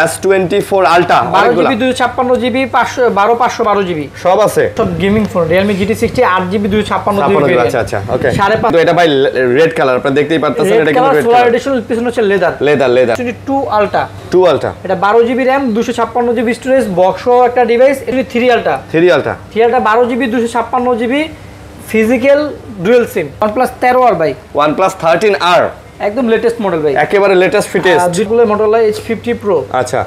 S24 Ultra 12GB 256GB 512GB সব আছে, সব gaming phone Realme GT60 8GB 256GB। আচ্ছা আচ্ছা ওকে। তো এটা ভাই রেড কালার, আপনারা দেখতেই পাচ্ছেন, এটা কিন্তু রেড কালার এডিশন, পিছনে হচ্ছে লেদার লেদার 2 Ultra এটা 12GB RAM 256GB storage box একটা ডিভাইস। এটা 3 Ultra 12GB 256GB physical dual SIM. OnePlus 13R ভাই, OnePlus 13R একদম লেটেস্ট মডেল ভাই, একেবারে latest fittest display Motorola H50 Pro। আচ্ছা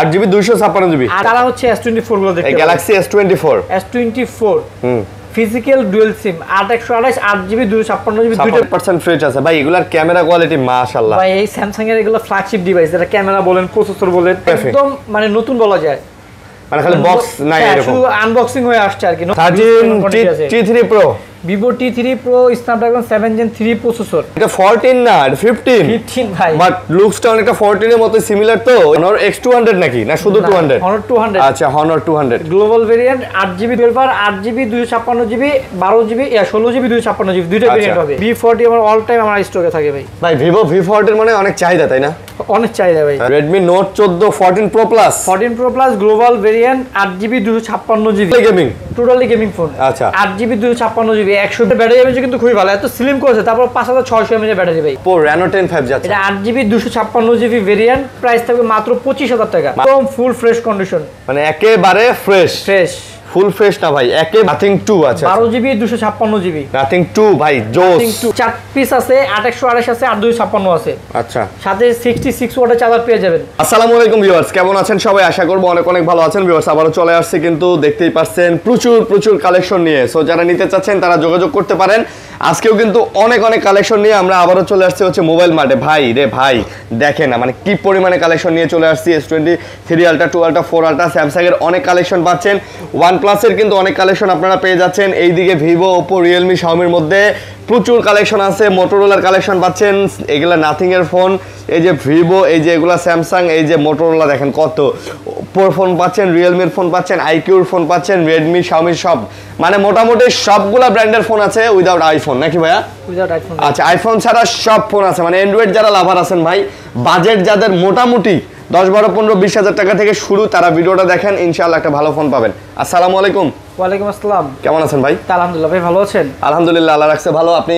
8GB 256GB। আর তারা হচ্ছে S24 গুলো দেখতে, Galaxy S24 ফিজিক্যাল ডুয়াল সিম 8128 8GB 256GB 2% ফ্রেশ আছে ভাই। এগুলার ক্যামেরা কোয়ালিটি মাশাআল্লাহ ভাই। এই স্যামসাং এর এগুলো ফ্ল্যাগশিপ ডিভাইস, এটা ক্যামেরা বলেন প্রসেসর বলেন একদম মানে নতুন বলা যায়, মানে খালি বক্স নাই এরকম, শুধু আনবক্সিং হয়ে আসছে আর কি। 13 T3 Pro, Vivo T3 Pro Snapdragon 7 Gen 3 processor. এটা 14 না, এটা 15 ভাই, বাট লুকসটা অনেকটা 14 এর মতো সিমিলার। তো Honor X200 নাকি না শুধু 200? Honor 200। আচ্ছা Honor 200 global variant 8GB 12R 8GB 256GB 12GB 16GB 256GB দুইটা ভেরিয়েন্ট হবে। V40 আমার অল টাইম আমার স্টকে থাকে ভাই। ভাই Vivo V40 এর মানে অনেক চাহিদা তাই না? অনেক চাহিদা ভাই। Redmi Note 14 14 Pro Plus global variant 8GB 256GB gaming, totally gaming phone. আচ্ছা 8GB 256GB 100 ব্যাটারি এমএএইচ কিন্তু খুবই ভালো, এত স্লিম করেছে। তারপর 5600 এমএএইচ ব্যাটারি ভাই। Oppo Reno 10 5 যাচ্ছে, এটা 8GB 256GB ভেরিয়েন্ট, প্রাইস থাকবে মাত্র 25000 টাকা, একদম ফুল ফ্রেশ কন্ডিশন, মানে একেবারে ফ্রেশ ফুল ফ্রেশ না ভাই, একে নাথিং 2 আছে 12GB 256GB নাথিং 2 ভাই জোস। 4 পিস আছে, 8128 আছে আর 256 আছে। আচ্ছা সাথে 66 ওয়াটের চার্জার পেয়ে যাবেন। আসসালামু আলাইকুম ভিউয়ার্স, কেমন আছেন সবাই? আশা করব অনেক অনেক ভালো আছেন ভিউয়ার্স। আবারো চলে আসছে কিন্তু দেখতেই পাচ্ছেন প্রচুর কালেকশন নিয়ে। সো যারা নিতে চাচ্ছেন তারা যোগাযোগ করতে পারেন। আজকেও কিন্তু অনেক কালেকশন নিয়ে আমরা আবারও চলে আসছি হচ্ছে মোবাইল মার্টে। ভাই রে ভাই দেখেন না মানে কি পরিমাণে কালেকশন নিয়ে চলে আসছি। S23 Ultra 2 Ultra 4 Ultra Samsung এর অনেক কালেকশন পাচ্ছেন, OnePlus এর কিন্তু অনেক কালেকশন আপনারা পেয়ে যাচ্ছেন। এইদিকে ভিভো, ওপো, রিয়েলমি, শাওমির মধ্যে প্রচুর কালেকশন আছে। মোটরোলার কালেকশন পাচ্ছেন, এগুলা নাথিং এর ফোন, এই যে ভিভো, এই যে এগুলা স্যামসাং, এই যে মোটরোলা দেখেন কত। ওপোর ফোন পাচ্ছেন, রিয়েলমির ফোন পাচ্ছেন, আইকিউর ফোন পাচ্ছেন, রেডমি, শাওমির সব মানে মোটামুটি সবগুলা ব্র্যান্ডের ফোন আছে উইদাউট আইফোন নাকি ভাইয়া? Without iPhone. আচ্ছা আইফোন ছাড়া সব ফোন আছে, মানে অ্যান্ড্রয়েড যারা লাভার আছেন ভাই, বাজেট যাদের মোটামুটি 10 12 15 20 হাজার টাকা থেকে শুরু, তারা ভিডিওটা দেখেন, ইনশাআল্লাহ একটা ভালো ফোন পাবেন। আসসালামু আলাইকুম। ওয়ালাইকুম আসসালাম। কেমন আছেন ভাই? আলহামদুলিল্লাহ ভাই, ভালো আছেন? আলহামদুলিল্লাহ, আল্লাহ রাখছে ভালো। আপনি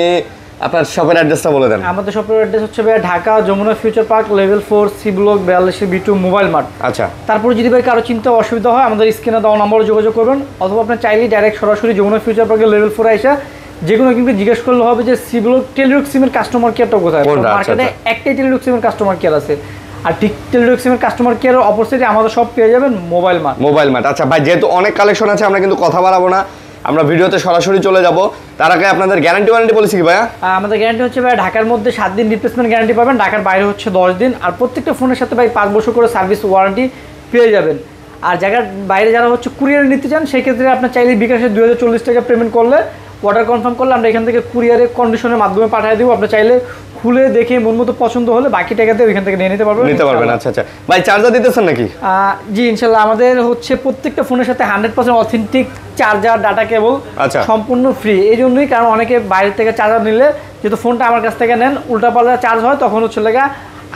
আপনার শপের অ্যাড্রেসটা বলে দেন। আমাদের শপের অ্যাড্রেস হচ্ছে ভাই Dhaka Jamuna future park level 4 C block 42B2 mobile mart. আচ্ছা তারপর যদি ভাই কারো চিন্তা অসুবিধা হয় আমাদের স্ক্রিনে দেওয়া নম্বরে যোগাযোগ করবেন, অথবা আপনি চাইলেই ডাইরেক্ট সরাসরি যমুনা ফিউচার পার্কের লেভেল 4 এসে যে কোনো কিন্তু জিজ্ঞেস করলে হবে যে সি ব্লক টেলিটক সিমের কাস্টমার কেয়ারটা কোথায়। মার্কেটে একটাই টেলিটক সিমের কাস্টমার কেয়ার আছে, আর ঠিক টেলিটক সিমের কাস্টমার কেয়ারের অপোজিটে আমাদের সব পেয়ে যাবেন মোবাইল মার্ট। আচ্ছা ভাই, যেহেতু অনেক কালেকশন আছে আমরা কিন্তু কথা বাড়াবো না, আমরা ভিডিওতে সরাসরি চলে যাব। তার আগে আপনাদের গ্যারান্টি ওয়ারেন্টি পলিসি কি ভাইয়া? আমাদের গ্যারান্টি হচ্ছে ভাই ঢাকার মধ্যে 7 দিন রিপ্লেসমেন্ট গ্যারান্টি পাবেন, ঢাকার বাইরে হচ্ছে 10 দিন, আর প্রত্যেকটা ফোনের সাথে ভাই 5 বছর করে সার্ভিস ওয়ারেন্টি পেয়ে যাবেন। আর জায়গার বাইরে যারা হচ্ছে কুরিয়ারে নিতে চান সেই ক্ষেত্রে আপনার চাইলে বিকাশে 2040 টাকা পেমেন্ট করলে, অর্ডার কনফার্ম করলে আমরা এখান থেকে কুরিয়ারে কন্ডিশনের মাধ্যমে পাঠিয়ে দেবো। আপনি চাইলে খুলে দেখে মন মতো পছন্দ হলে বাকি টাকাতে ওইখান থেকে নিয়ে নিতে পারবেন। আচ্ছা ভাই, চার্জার দিতেছেন নাকি? জি ইনশাআল্লাহ, আমাদের হচ্ছে প্রত্যেকটা ফোনের সাথে 100% অথেন্টিক চার্জার, ডাটা কেবল সম্পূর্ণ ফ্রি। এই জন্যই, কারণ অনেকে বাইরে থেকে চার্জার নিলে যেহেতু ফোনটা আমার কাছ থেকে নেন, উল্টাপাল্টা চার্জ হয়, তখন হচ্ছে লেগা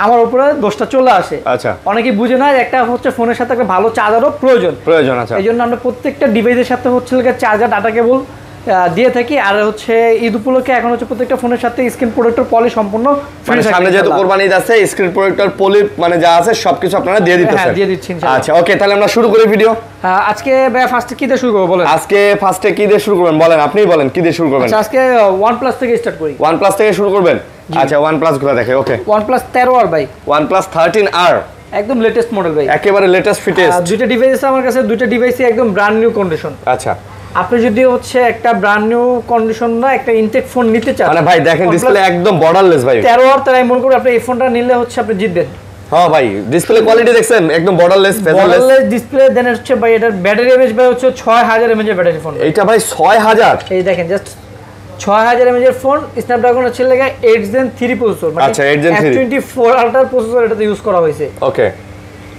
আমার উপরে দোষটা চলে আসে। আচ্ছা অনেকে বুঝে না একটা হচ্ছে ফোনের সাথে একটা ভালো চার্জারও প্রয়োজন। আচ্ছা এই জন্য আমরা প্রত্যেকটা ডিভাইসের সাথে হচ্ছে লেগা চার্জার, ডাটা কেবল দিয়ে থাকি। আর হচ্ছে ঈদ উপলক্ষে এখন হচ্ছে প্রত্যেকটা ফোনের সাথে স্ক্রিন প্রোটেক্টর পলি সম্পূর্ণ মানে সামনে যেহেতু কুরবানি ঈদ আছে, স্ক্রিন প্রোটেক্টর পলি মানে যা আছে সবকিছু আপনারা দিয়ে দিতেছেন। হ্যাঁ দিয়ে দিচ্ছি। আচ্ছা ওকে, তাহলে আমরা শুরু করি ভিডিও। আজকে ভাই ফার্স্টে কি দিয়ে শুরু করব বলেন? আজকে ফার্স্টে কি দিয়ে শুরু করবেন বলেন, আপনিই বলেন কি দিয়ে শুরু করবেন। আচ্ছা আজকে OnePlus থেকে স্টার্ট করি। OnePlus থেকে শুরু করবেন? আচ্ছা OnePlus গুলো দেখে। ওকে OnePlus 13R ভাই, OnePlus 13R একদম লেটেস্ট মডেল ভাই, একেবারে লেটেস্ট ফিটেস্ট। দুইটা ডিভাইস আছে আমার কাছে, দুইটা ডিভাইসই একদম ব্র্যান্ড নিউ কন্ডিশন। আচ্ছা আপনি যদি হচ্ছে একটা ব্র্যান্ড নিউ কন্ডিশন না একটা ইনটেক ফোন নিতে চান, মানে ভাই দেখেন ডিসপ্লে একদম বর্ডারলেস ভাই। 13R তাই মনে করি আপনি এই ফোনটা নিলে হচ্ছে আপনি জিতবেন। হ্যাঁ ভাই, ডিসপ্লে কোয়ালিটি দেখছেন একদম বর্ডারলেস ফেজারলেস ডিসপ্লে। দেন হচ্ছে ভাই এটার ব্যাটারি এমএএইচ ভাই হচ্ছে 6000 এমএএইচ এর ব্যাটারি ফোন। এইটা ভাই 6000, এই দেখেন জাস্ট 6000 এমএএইচ এর ফোন, স্ন্যাপড্রাগন হচ্ছে লাগা 8 Gen 3 প্রসেসর। আচ্ছা 8 Gen 3 S24 Ultra প্রসেসর এটাতে ইউজ করা হয়েছে। ওকে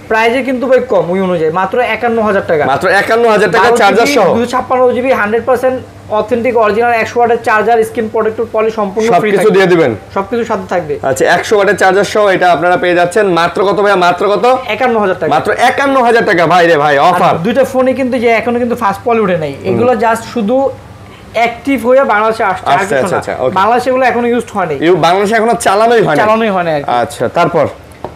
প্রাইসে কিন্তু ভাই কম ওই অনুযায়ী মাত্র 51000 টাকা, মাত্র 51000 টাকা চার্জার সহ 256 জিবি 100% অথেন্টিক অরিজিনাল 100 ওয়াটের চার্জার, স্ক্রিন প্রোটেক্টর পলি সম্পূর্ণ ফ্রি, সবকিছু দিয়ে দিবেন, সবকিছু সাথে থাকবে। আচ্ছা 100 ওয়াটের চার্জার সহ এটা আপনারা পেয়ে যাচ্ছেন মাত্র কত ভাই? মাত্র কত? 51000 টাকা, মাত্র 51000 টাকা ভাই রে ভাই অফার। দুইটা ফোনই কিন্তু যে এখনো কিন্তু ফাস্ট পলি উঠে নাই, এগুলো জাস্ট শুধু অ্যাক্টিভ হয়ে বাংলাদেশে আসছে, আচ্ছা বাংলাদেশে এগুলো এখনো ইউজড হয়নি, বাংলাদেশে এখনো চালানোই হয়নি। আচ্ছা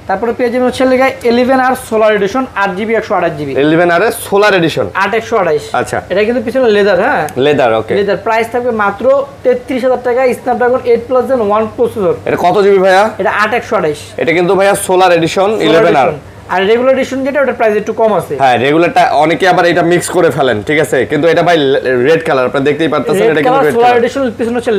তারপরে পেয়ে যাবেন হচ্ছে লেগা 11R solar addition 8GB 128GB 11R এর সোলার এডিশন 8128। আচ্ছা এটা কিন্তু পিছনে লেদার, হ্যাঁ লেদার, ওকে লেদার, প্রাইস থাকবে মাত্র 33000 টাকা, স্ন্যাপড্রাগন 8+ Gen 1 প্রসেসর। এটা কত জিবি ভাইয়া? এটা 8128। এটা কিন্তু ভাইয়া সোলার এডিশন 11R, আর রেগুলার এডিশন যেটা ওটা প্রাইস একটু কম আছে। হ্যাঁ রেগুলারটা অনেকে আবার এটা মিক্স করে ফেলেন, ঠিক আছে, কিন্তু এটা ভাই রেড কালার, আপনারা দেখতেই পারতেছেন, এটা কিন্তু রেড সোলার এডিশন, পিছনে হচ্ছে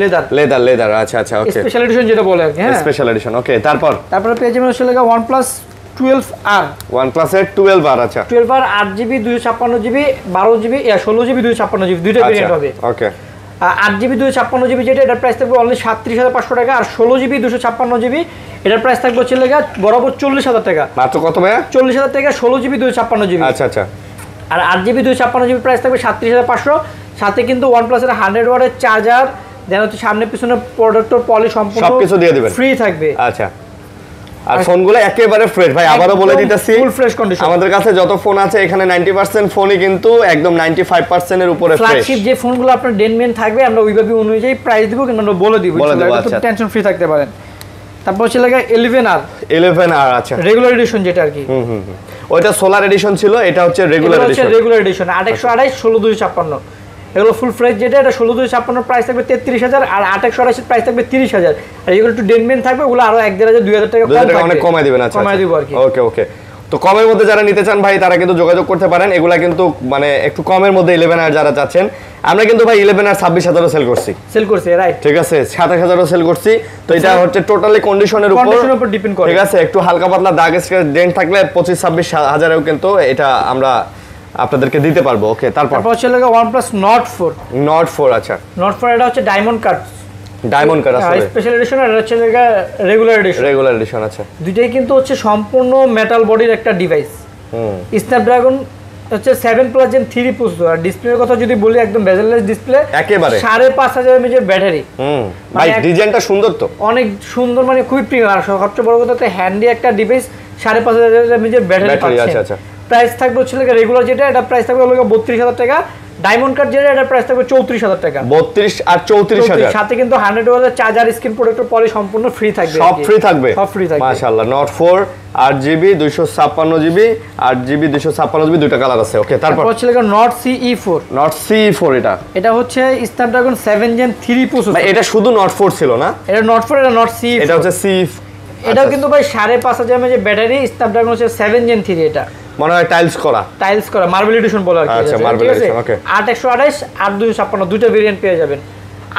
লেদার। আচ্ছা ওকে, স্পেশাল এডিশন যেটা বলে আর কি, হ্যাঁ স্পেশাল এডিশন। ওকে তারপরে পেয়ে যাবেন হচ্ছে লাগা OnePlus 12R, OnePlus এর 12R, আচ্ছা 12R 8GB 256GB 12GB 16GB 256GB দুইটা ভেরিয়েন্ট হবে। ওকে 8GB 256GB যেটা এটার প্রাইস থাকবে অনলি 37500 টাকা, আর 16GB 256GB এটার প্রাইস থাকবে হচ্ছে লাগা বরাবর 40000 টাকা। মাত্র কত ভাইয়া? 40000 টাকা 16GB 256GB। আচ্ছা আর 8GB 256GB প্রাইস থাকবে 37500, সাথে কিন্তু OnePlus এর 100 ওয়াটের চার্জার, দেন হচ্ছে সামনে পিছনে প্রোডাক্টর পলি সম্পূর্ণ সবকিছু দিয়ে দিবেন, ফ্রি থাকবে। আচ্ছা আর ফোনগুলো একেবারে ফ্রেশ ভাই, আবারও বলে দিতেছি ফুল ফ্রেশ কন্ডিশন। আমাদের কাছে যত ফোন আছে এখানে 90% ফোনই কিন্তু একদম 95% এর উপরে ফ্রেশ। ফ্ল্যাগশিপ যে ফোনগুলো আপনার ডেনমেন থাকবে আমরা ওইভাবে অনুযায়ী প্রাইস দিব, কিন্তু আমরা বলে দিব, আচ্ছা টেনশন ফ্রি থাকতে পারেন। তারপর হচ্ছে লাগা 11R, আচ্ছা রেগুলার এডিশন যেটা আর কি, ওইটা সোলার এডিশন ছিল, এটা হচ্ছে রেগুলার এডিশন 8128 16256। এগুলো ফুল ফ্রেশ যেটা, এটা 16256 প্রাইস থাকবে 33000, আর 8128 এর প্রাইস থাকবে 30000। আর এগুলো একটু ডেনমেন থাকবে, ওগুলো আরো 1000 2000 টাকা কম থাকবে, অনেক কমায় দিবেন। আচ্ছা কমায় দিব আর কি। ওকে তো কমের মধ্যে যারা নিতে চান ভাই তারা কিন্তু যোগাযোগ করতে পারেন, এগুলা কিন্তু মানে একটু কমের মধ্যে 11R যারা চাচ্ছেন, আমরা কিন্তু ভাই 11R 26000 সেল করছি, রাইট, ঠিক আছে 27000 সেল করছি। তো এটা হচ্ছে টোটালি কন্ডিশনের উপর ডিপেন্ড করে, ঠিক আছে, একটু হালকা পাতলা দাগ স্ক্র্যাচ ডেন্ট থাকলে 25-26 হাজারেও কিন্তু এটা আমরা আপনাদেরকে দিতে পারবো। ওকে তারপর হচ্ছে লাগা OnePlus Nord 4, আচ্ছা Nord 4 এটা হচ্ছে ডায়মন্ড কাট আসলে স্পেশাল এডিশন, আর হচ্ছে রেগুলার এডিশন। আচ্ছা দুইটাই কিন্তু হচ্ছে সম্পূর্ণ মেটাল বডির একটা ডিভাইস, স্ন্যাপড্রাগন হচ্ছে 7+ Gen 3 প্রসেসর। আর ডিসপ্লের কথা যদি বলি একদম বেজেললেস ডিসপ্লে, একেবারে 5500 mAh এর ব্যাটারি। ভাই ডিজাইনটা সুন্দর, তো অনেক সুন্দর, মানে খুবই প্রিমিয়াম, আর সবচেয়ে বড় কথা হচ্ছে হ্যান্ডি একটা ডিভাইস, 5500 mAh এর ব্যাটারি পাচ্ছেন। আচ্ছা প্রাইস থাকবে হচ্ছে রেগুলার যেটা, এটা প্রাইস থাকবে 32000 টাকা, ডায়মন্ড কাট যেটা এটা প্রাইস থাকবে 34000 টাকা, 32 আর 34000, সাথে কিন্তু 100 ওয়াটের চার্জার, স্ক্রিন প্রোটেক্টর পলি সম্পূর্ণ ফ্রি থাকবে, সব ফ্রি থাকবে মাশাআল্লাহ। Nord 4 8GB 256GB 8GB 256GB দুইটা কালার আছে। ওকে তারপর হচ্ছে Nord CE4, এটা হচ্ছে স্ন্যাপড্রাগন 7 Gen 3 প্রসেসর। এটা শুধু Nord 4 ছিল না, এটা Nord 4, এটা Nord CE4, এটা হচ্ছে CE, এটাও কিন্তু ভাই 5500 mAh ব্যাটারি, স্ন্যাপড্রাগন হচ্ছে 7 Gen 3, এটা মনে হয় টাইলস করা মার্বেল এডিশন বলে আর কি। আচ্ছা মার্বেল এডিশন, ওকে 8128 আর 256 দুটো ভেরিয়েন্ট পেয়ে যাবেন।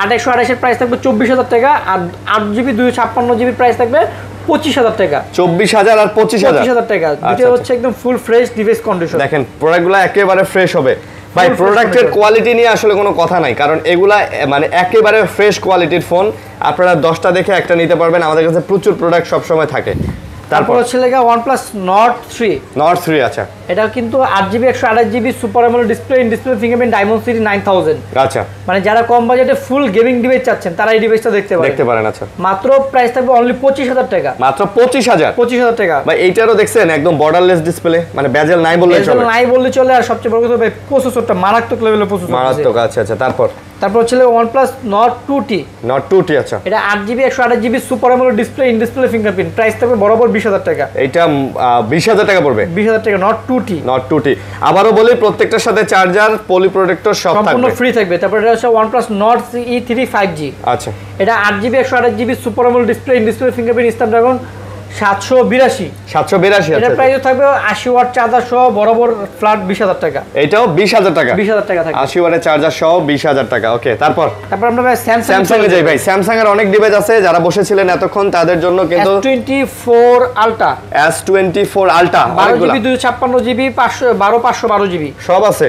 8128 এর প্রাইস থাকবে 24000 টাকা, আর 8GB 256GB প্রাইস থাকবে 25000 টাকা, 24000 আর 25000 টাকা। দুটো হচ্ছে একদম ফুল ফ্রেশ ডিভাইস কন্ডিশন। দেখেন প্রোডাক্টগুলো একেবারে ফ্রেশ হবে ভাই, প্রোডাক্টের কোয়ালিটি নিয়ে আসলে কোনো কথা নাই, কারণ এগুলা মানে একেবারে ফ্রেশ কোয়ালিটির ফোন, আপনারা 10টা দেখে একটা নিতে পারবেন, আমাদের কাছে প্রচুর প্রোডাক্ট সব সময় থাকে। তারপর হচ্ছে লাগা OnePlus Nord 3, আচ্ছা এটা কিন্তু 8GB 128GB super AMOLED display, in display fingerprint, diamond city 9000। আচ্ছা মানে যারা কম বাজেটে ফুল গেমিং ডিভাইস চাচ্ছেন তারা এই ডিভাইসটা দেখতে পারেন। আচ্ছা মাত্র প্রাইস থাকবে অনলি 25000 টাকা, মাত্র 25000 টাকা। ভাই এইটারও দেখছেন একদম বর্ডারলেস ডিসপ্লে, মানে বেজেল নাই বললে চলে, আর সবচেয়ে বড় কথা ভাই প্রসেসরটা মারাত্মক লেভেলের প্রসেসর, মারাত্মক। আচ্ছা তারপর হচ্ছে OnePlus Nord 2T, আচ্ছা এটা 8GB 128GB super AMOLED display, in display fingerprint, price থাকবে বরাবর 20000 টাকা। এটা 20000 টাকা পড়বে, 20000 টাকা Nord 2T। আবারও বলি প্রত্যেকটার সাথে চার্জার, পলি প্রোটেক্টর সব থাকবে, সম্পূর্ণ ফ্রি থাকবে। তারপর এটা হচ্ছে OnePlus Nord CE3 5G, আচ্ছা এটা 8GB 128GB super AMOLED display, in display fingerprint, Snapdragon 782। এটা প্রাইস থাকবে 80 ওয়াট চার্জার সহ বরাবর ফ্ল্যাট 20000 টাকা, এটাও 20000 টাকা, 20000 টাকা থাকবে 80 ওয়াটের চার্জার সহ 20000 টাকা। ওকে তারপর আমরা ভাই স্যামসাং এ যাই ভাই, স্যামসাং এর অনেক ডিভাইস আছে, যারা বসেছিলেন এতক্ষণ তাদের জন্য কিন্তু S24 Ultra, S24 Ultra 12GB 256GB 512GB সব আছে।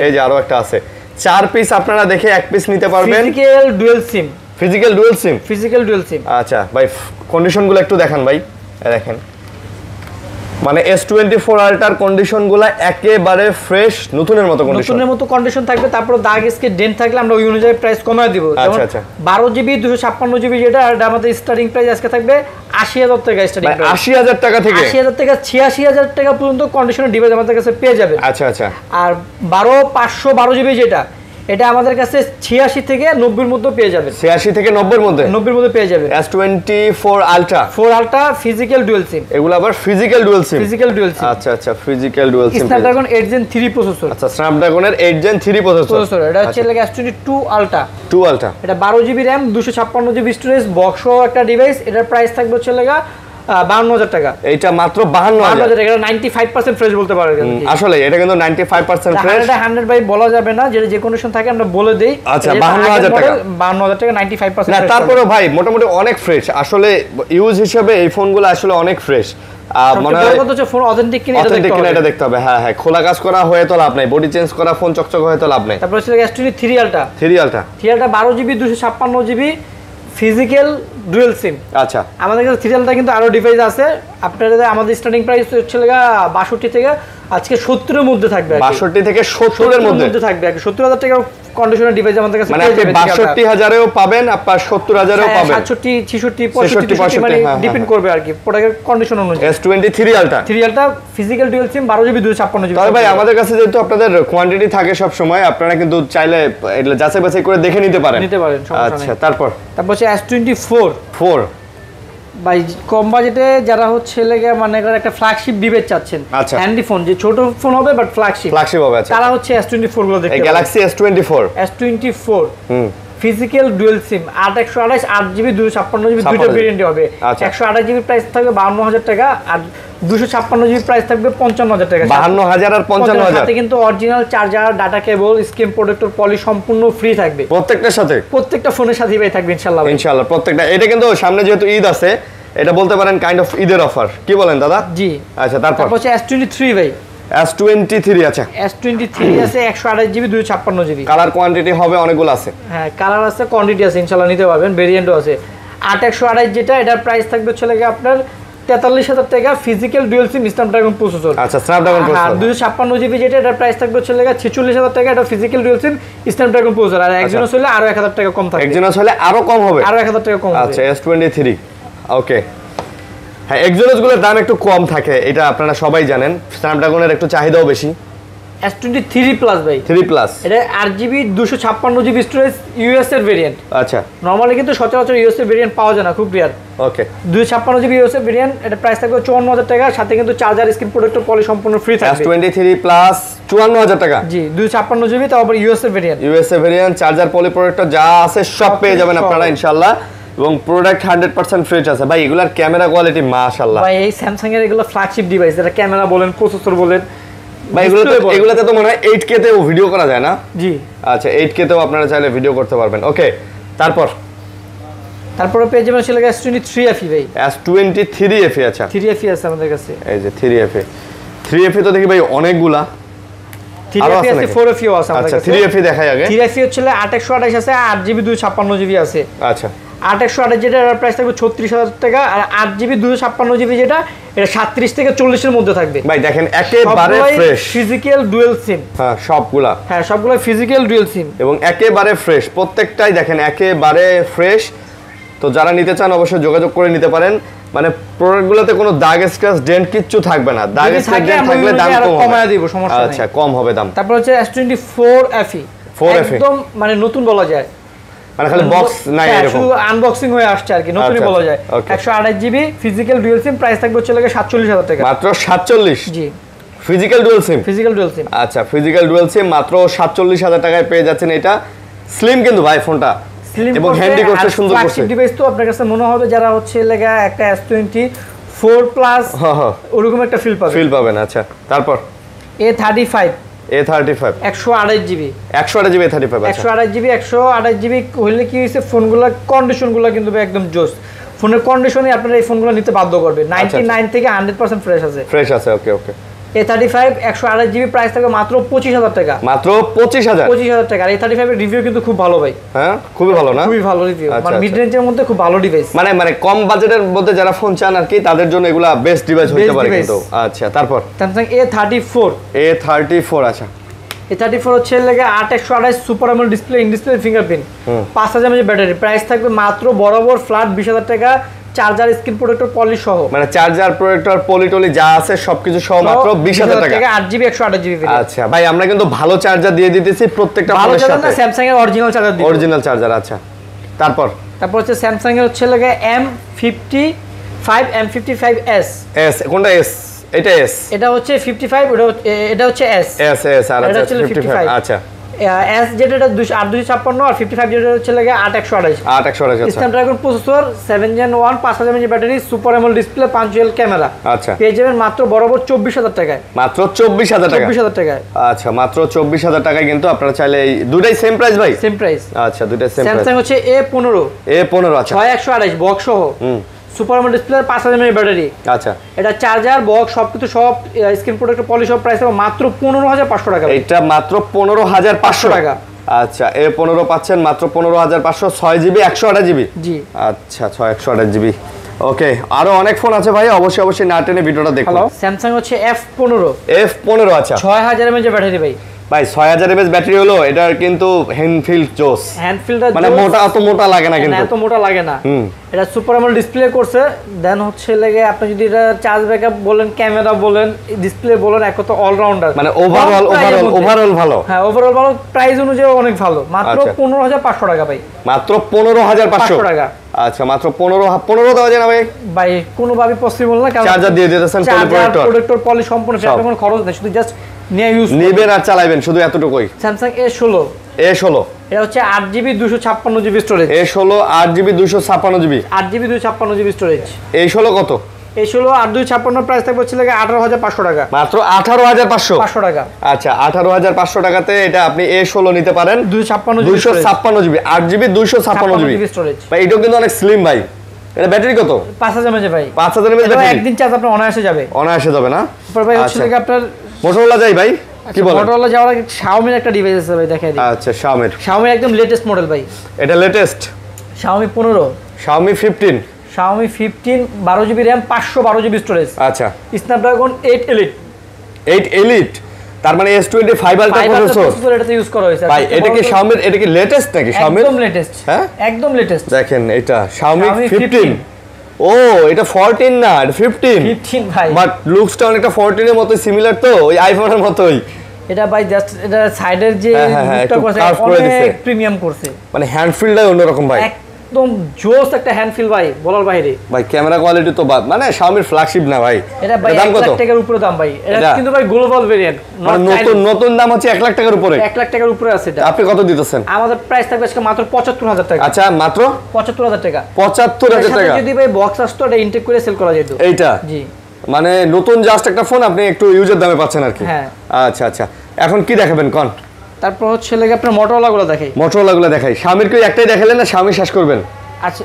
এই যে আরো একটা আছে, 4 পিস আপনারা দেখে এক পিস নিতে পারবেন, ফিজিক্যাল ডুয়াল সিম। আচ্ছা ভাই কন্ডিশনগুলো একটু দেখান ভাই, দেখেন মানে S24 আল্ট্রার কন্ডিশনগুলো একেবারে ফ্রেশ নতুনের মতো কন্ডিশন, নতুনের মতো কন্ডিশন থাকবে। তারপর দাগ স্কেচ ডেন্ট থাকলে আমরা ওই অনুযায়ী প্রাইস কমায় দিব। যেমন 12GB 256GB যেটা, আর আমাদের স্টার্টিং প্রাইস আজকে থাকবে 80,000 টাকা স্টার্টিং প্রাইস। 80,000 টাকা থেকে 80,000 টাকা 86,000 টাকা পর্যন্ত কন্ডিশনের ডিভাইস আমাদের কাছে পেয়ে যাবেন। আচ্ছা আচ্ছা। আর 512GB যেটা, এটা আমাদের কাছে 86 থেকে 90 এর মধ্যে পেয়ে যাবেন। 86 থেকে 90 এর মধ্যে, 90 এর মধ্যে পেয়ে যাবেন। S24 ultra, 4 ultra physical dual SIM, এগুলো আবার physical dual SIM. Physical dual SIM, আচ্ছা আচ্ছা, physical dual SIM. Snapdragon 8 Gen 3 processor. আচ্ছা, স্ন্যাপড্রাগনের 8 Gen 3 প্রসেসর। এটা হচ্ছে লাগে S22 আল্ট্রা, 2 আল্ট্রা। এটা 12GB RAM 256GB storage box একটা ডিভাইস। এটার প্রাইস থাকবে হচ্ছে লাগা 52,000 টাকা। এটা মাত্র 52,000 টাকা। এটা 95% ফ্রেশ বলতে পারেন। আসলে এটা কিন্তু 95% ফ্রেশ। এটা 100 বাই বলা যাবে না, যে কন্ডিশন থাকে আমরা বলে দেই। আচ্ছা, 52,000 টাকা। 52,000 টাকা 95% না, তারপরে ভাই মোটামুটি অনেক ফ্রেশ। আসলে ইউজ হিসেবে এই ফোনগুলো আসলে অনেক ফ্রেশ। মানে কত হচ্ছে ফোন অথেন্টিক কিনা এটা দেখতে হবে। হ্যাঁ হ্যাঁ, খোলা কাজ করা হয়ে তো লাভ নাই, বডি চেঞ্জ করা ফোন চকচক হয়ে তো লাভ নাই। তারপর হচ্ছে S23 ultra, 3 ultra 12GB 256GB physical dual SIM. আচ্ছা, আমাদের কাছে 3 আল্ট্রা কিন্তু আরো ডিভাইস আছে। আপনাদের আমাদের স্টার্টিং প্রাইস হচ্ছে লাগা 62 থেকে আজকে 70 এর মধ্যে থাকবে। 62 থেকে 70 এর মধ্যে থাকবে। 70,000 টাকার কন্ডিশনের ডিভাইস আমাদের কাছে মানে আপনি 62,000 এও পাবেন, আপনার 70,000 এও পাবেন। 67 66 65 মানে ডিপেন্ড করবে আর কি প্রোডাক্টের কন্ডিশন অনুযায়ী। S23 ultra, 3 ultra physical dual SIM 12GB 256GB। তবে ভাই আমাদের কাছে যেহেতু আপনাদের কোয়ান্টিটি থাকে সব সময়, আপনারা কিন্তু চাইলে এটা যাচাই বাছাই করে দেখে নিতে পারেন। আচ্ছা, তারপর হচ্ছে S24 ভাই কম বাজেটে যারা হচ্ছে লাগে মানে একটা ফ্ল্যাগশিপ ডিভাইস চাচ্ছেন, হ্যান্ডি ফোন, যে ছোট ফোন হবে বাট ফ্ল্যাগশিপ হবে, তারা হচ্ছে S24 গুলো দেখতে পারেন। গ্যালাক্সি S24 ফিজিক্যাল ডুয়াল সিম 8/128 8GB 256GB দুটো ভেরিয়েন্টে হবে। 128GB প্রাইস থাকবে 52,000 টাকা, আর 256GB প্রাইস থাকবে 55,000 টাকা। 52,000 আর 55,000 সাথে কিন্তু original charger, data cable, screen protector, poly সম্পূর্ণ ফ্রি থাকবে প্রত্যেকটার সাথে, প্রত্যেকটা ফোনের সাথেই ভাই থাকবে ইনশাআল্লাহ। ইনশাআল্লাহ প্রত্যেকটা। এটা কিন্তু সামনে যেহেতু ঈদ আছে, এটা বলতে পারেন কাইন্ড অফ ঈদের অফার, কি বলেন দাদা? জি। আচ্ছা, তারপর হচ্ছে S23 ভাই, S23 আছে, S23 আছে 128GB 256GB। কালার কোয়ান্টিটি হবে অনেকগুলো আছে। হ্যাঁ, কালার আছে, কোয়ান্টিটি আছে, ইনশাআল্লাহ নিতে পারবেন। ভেরিয়েন্টও আছে। 8/128 যেটা, এটার প্রাইস থাকবে হচ্ছে লাগে আপনার 43,000 টাকা physical dual SIM Snapdragon processor. আচ্ছা, স্ন্যাপড্রাগন প্রসেসর। আর 256GB যেটা, এটার প্রাইস থাকবে হচ্ছে লাগে 46,000 টাকা, এটা physical dual SIM Snapdragon processor. আর একজনস হলে আরো 1,000 টাকা কম থাকবে। একজনস হলে আরো কম হবে, আরো 1,000 টাকা কম হবে। আচ্ছা, S23 ওকে। হ্যাঁ, এক্সোনস গুলোর দাম একটু কম থাকে, এটা আপনারা সবাই জানেন। স্ন্যাপড্রাগনের একটু চাহিদাও বেশি। S23 প্লাস ভাই, 3 প্লাস, এটা 8GB 256GB স্টোরেজ ইউএস এর ভেরিয়েন্ট। আচ্ছা, নরমালি কিন্তু সচরাচর ইউএস এর ভেরিয়েন্ট পাওয়া যায় না, খুব রিয়ার। ওকে, 256GB ইউএস এর ভেরিয়েন্ট, এটা প্রাইস থাকবে 54,000 টাকা, সাথে কিন্তু চার্জার, স্ক্রিন প্রোটেক্টর, পলি সম্পূর্ণ ফ্রি থাকবে। S23 প্লাস 54,000 টাকা। জি, 256GB তারপর ইউএস এর ভেরিয়েন্ট। ইউএস এর ভেরিয়েন্ট, চার্জার, পলি প্রোটেক্টর যা আছে সব পেয়ে যাবেন আপনারা ইনশাআল্লাহ। এবং প্রোডাক্ট 100% ফ্রেশ আছে ভাই। এগুলার ক্যামেরা কোয়ালিটি মাশাআল্লাহ ভাই। এই স্যামসাং এর এগুলো ফ্ল্যাগশিপ ডিভাইস, এটা ক্যামেরা বলেন, প্রসেসর বলেন ভাই, এগুলোতে তো মনে হয় 8K তেও ভিডিও করা যায় না? জি। আচ্ছা, 8K তেও আপনারা চাইলে ভিডিও করতে পারবেন। ওকে, তারপরে পেয়ে যাবেন হচ্ছে S23 FE ভাই। S23 FE, আচ্ছা 3 FE আছে আমাদের কাছে। এই যে 3 FE তো দেখি ভাই অনেকগুলা। 3 FE আছে, 4 FE আছে আমাদের কাছে। আচ্ছা, 3 FE দেখাই আগে। 3 FE হচ্ছে 8/128 আছে, 8GB 256GB আছে। আচ্ছা, 8/128 যেটা, এর প্রাইস থাকবে 36,000 টাকা, আর 8GB 256GB যেটা, এটা 37 থেকে 40 এর মধ্যে থাকবে। ভাই দেখেন একেবারে ফ্রেশ ফিজিক্যাল ডুয়াল সিম। হ্যাঁ, সবগুলা। হ্যাঁ, সবগুলা ফিজিক্যাল ডুয়াল সিম এবং একেবারে ফ্রেশ, প্রত্যেকটাই দেখেন একেবারে ফ্রেশ। তো যারা নিতে চান অবশ্যই যোগাযোগ করে নিতে পারেন। মানে প্রোডাক্টগুলোতে কোনো দাগ স্ক্র্যাচ ডেন্ট কিচ্ছু থাকবে না। দাগ স্ক্র্যাচ ডেন্ট থাকলে দাম কমায় দিব, সমস্যা নেই। আচ্ছা, কম হবে দাম। তারপর হচ্ছে S24 FE, একদম মানে নতুন বলা যায়, মানে খালি বক্স নাই, এরকম শুধু আনবক্সিং হয়ে আসছে আর কি, নতুনই বলা যায়। 128GB ফিজিক্যাল ডুয়াল সিম, প্রাইস থাকবে হচ্ছে লাগে 47,000 টাকা। মাত্র 47? জি, physical dual SIM. Physical dual SIM, আচ্ছা, ফিজিক্যাল ডুয়াল সিম মাত্র 47,000 টাকায় পেয়ে যাচ্ছেন। এটা স্লিম কিন্তু ভাই ফোনটা, এবং হ্যান্ডি করতে সুন্দর করছে। ফ্ল্যাগশিপ ডিভাইস তো আপনার কাছে মনে হবে যারা হচ্ছে লাগা একটা S24 প্লাস ওরকম একটা ফিল পাবেন। আচ্ছা, তারপর A35 128GB 128GB হইলে কি হইছে, ফোনগুলো কন্ডিশনগুলো কিন্তু একদম জোস। ফোনের কন্ডিশনে আপনারা এই ফোনগুলো নিতে বাধ্য করবে। 99 থেকে 100% ফ্রেশ আছে। ওকে। A35 128GB প্রাইস থাকবে মাত্র 25000 টাকা। মাত্র 25000 টাকা। আর A35 এর রিভিউ কিন্তু খুব ভালো ভাই। হ্যাঁ খুবই ভালো না? খুবই ভালো রিভিউ, মানে মিড রেঞ্জের মধ্যে খুব ভালো ডিভাইস। মানে কম বাজেটের মধ্যে যারা ফোন চান আর কি তাদের জন্য এগুলা বেস্ট ডিভাইস হতে পারে কিন্তু। আচ্ছা তারপর Samsung A34 আচ্ছা A34 হচ্ছে লাগে 8128 super AMOLED display, in display fingerprint, 5000 mAh battery, price থাকবে মাত্র বরাবর ফ্ল্যাট 20000 টাকা, চার্জার, স্ক্রিন প্রোটেক্টর, পলি সহ, মানে চার্জার, প্রোটেক্টর, পলি টলি যা আছে সবকিছু সহ মাত্র 20000 টাকা। 8GB 128GB। আচ্ছা ভাই আমরা কিন্তু ভালো চার্জার দিয়ে দিতেছি প্রত্যেকটা ফোনের সাথে। ভালো চার্জার না, স্যামসাং এর অরিজিনাল চার্জার দিই, অরিজিনাল চার্জার। আচ্ছা তারপর হচ্ছে স্যামসাং এর হচ্ছে লাগে M55S। কোনটা এস? এটা হচ্ছে 55, এটা হচ্ছে S আর আচ্ছা 55 আচ্ছা S যেটা 8256 আর 55 যেটা হচ্ছে লাগে 8128 আচ্ছা Snapdragon processor, 7 Gen 1, 5000 mAh battery, super AMOLED display, punctual camera. আচ্ছা পেয়ে যাবেন মাত্র বরাবর 24000 টাকায়। মাত্র 24000 টাকা? 24000 টাকায়। আচ্ছা মাত্র 24000 টাকায় কিন্তু আপনারা চাইলে এই দুটাই সেম প্রাইস ভাই? Same price. আচ্ছা দুটাই সেম প্রাইস। স্যামসাং হচ্ছে A15 আচ্ছা 6128 বক্স সহ, super AMOLED display, 5000 mAh battery. আচ্ছা এটা চার্জার, বক্স সবকিছু সব, স্ক্রিন প্রোটেক্টর, পলি সব, প্রাইস হবে মাত্র 15500 টাকা। এটা মাত্র 15500 টাকা। আচ্ছা A15 পাচ্ছেন মাত্র 15500, 6GB 128GB। জি আচ্ছা 128GB। ওকে আরো অনেক ফোন আছে ভাই, অবশ্যই না টেনে ভিডিওটা দেখুন। হ্যালো, স্যামসাং হচ্ছে F15 আচ্ছা 6000 mAh ব্যাটারি ভাই। 6000 mAh ব্যাটারি হলো, এটার কিন্তু হ্যান্ডফিল জোস, হ্যান্ডফিলটা মানে মোটা, অত মোটা লাগে না কিন্তু, এত মোটা লাগে না। এটা সুপার অ্যামোলেড ডিসপ্লে করছে, দেন হচ্ছে লাগে আপনি যদি এটা চার্জ ব্যাকআপ বলেন, ক্যামেরা বলেন, ডিসপ্লে বলেন, এক কথা অলরাউন্ডার, মানে ওভারঅল ভালো। হ্যাঁ ওভারঅল ভালো, প্রাইস অনুযায়ী অনেক ভালো। মাত্র 15500 টাকা ভাই। মাত্র 15500 টাকা। আচ্ছা মাত্র 15 দেওয়া যায় না ভাই? ভাই কোনোভাবে পসিবল না, কারণ চার্জার দিয়ে দিতেছেন, প্রোটেক্টর, পলি সম্পূর্ণ, কোনো খরচ নেই, শুধু জাস্ট নিয়ে ইউজ নেবেন আর চালাবেন, শুধু এতটুকুই। স্যামসাং A16 এটা হচ্ছে 8GB 256GB storage. A16 8GB 256GB 8GB 256GB storage. A16 কত? A16 8/256 প্রাইস থাকবে হচ্ছে লাগে 18500 টাকা। মাত্র 18500 টাকা। আচ্ছা 18500 টাকাতে এটা আপনি A16 নিতে পারেন, 256GB 8GB 256GB স্টোরেজ। ভাই এটাও কিন্তু অনেক স্লিম ভাই। এটা ব্যাটারি কত? 5000 mAh ভাই। 5000 mAh ব্যাটারি, একদিন চার্জ আপনার অনায়াসে যাবে না? তারপর ভাই হচ্ছে লাগে আপনার মোটরোলা যাই ভাই, কি বলেন? মোটরোলা যাওয়ার আগে Xiaomi-র একটা ডিভাইস আছে ভাই, দেখাই দিই। আচ্ছা Xiaomi একদম লেটেস্ট মডেল ভাই। এটা latest Xiaomi 15, Xiaomi 15 12GB RAM, 512GB storage. আচ্ছা স্ন্যাপড্রাগন 8 Elite, তার মানে S25 আলট্রা প্রসেসর এটাতে ইউজ করা হয়েছে ভাই। এটা কি Xiaomi, এটা কি লেটেস্ট নাকি Xiaomi? একদম লেটেস্ট, হ্যাঁ একদম লেটেস্ট। দেখেন এটা Xiaomi 15। ও এটা 14 না, এটা 15 ভাই, বাট লুকসটা অনেকটা 14 এর মতো সিমিলার, তো ওই আইফোনের মতোই। এটা ভাই জাস্ট এটা সাইডের যে লুকটা করছে অনেক প্রিমিয়াম করছে, মানে হ্যান্ডফিলটাই অন্যরকম ভাই, একদম জোস একটা হ্যান্ডফিল ভাই, বলার বাইরে ভাই। ক্যামেরা কোয়ালিটি তো মানে Xiaomi ফ্ল্যাগশিপ না ভাই, এটা ভাই 1 লাখ টাকার উপরে দাম ভাই। এটা কিন্তু ভাই গ্লোবাল ভেরিয়েন্ট, নতুন দাম হচ্ছে 1 লাখ টাকার উপরে, 1 লাখ টাকার উপরে আছে এটা। আপনি কত দিতেছেন? আমাদের প্রাইস থাকবে আজকে মাত্র 75000 টাকা। আচ্ছা মাত্র 75000 টাকা। 75000 টাকা যদি ভাই বক্স আসতো এটা ইনটেক করে সেল করা যেত। এইটা জি, মানে নতুন জাস্ট একটা ফোন আপনি একটু ইউজের দামে পাচ্ছেন আর কি। হ্যাঁ আচ্ছা এখন কি দেখাবেন কোন? তারপর হচ্ছে লাগে আপনার মোটরোলা গুলো দেখাই। Xiaomi কি একটাই দেখালেন না Xiaomi শেষ করবেন? আচ্ছা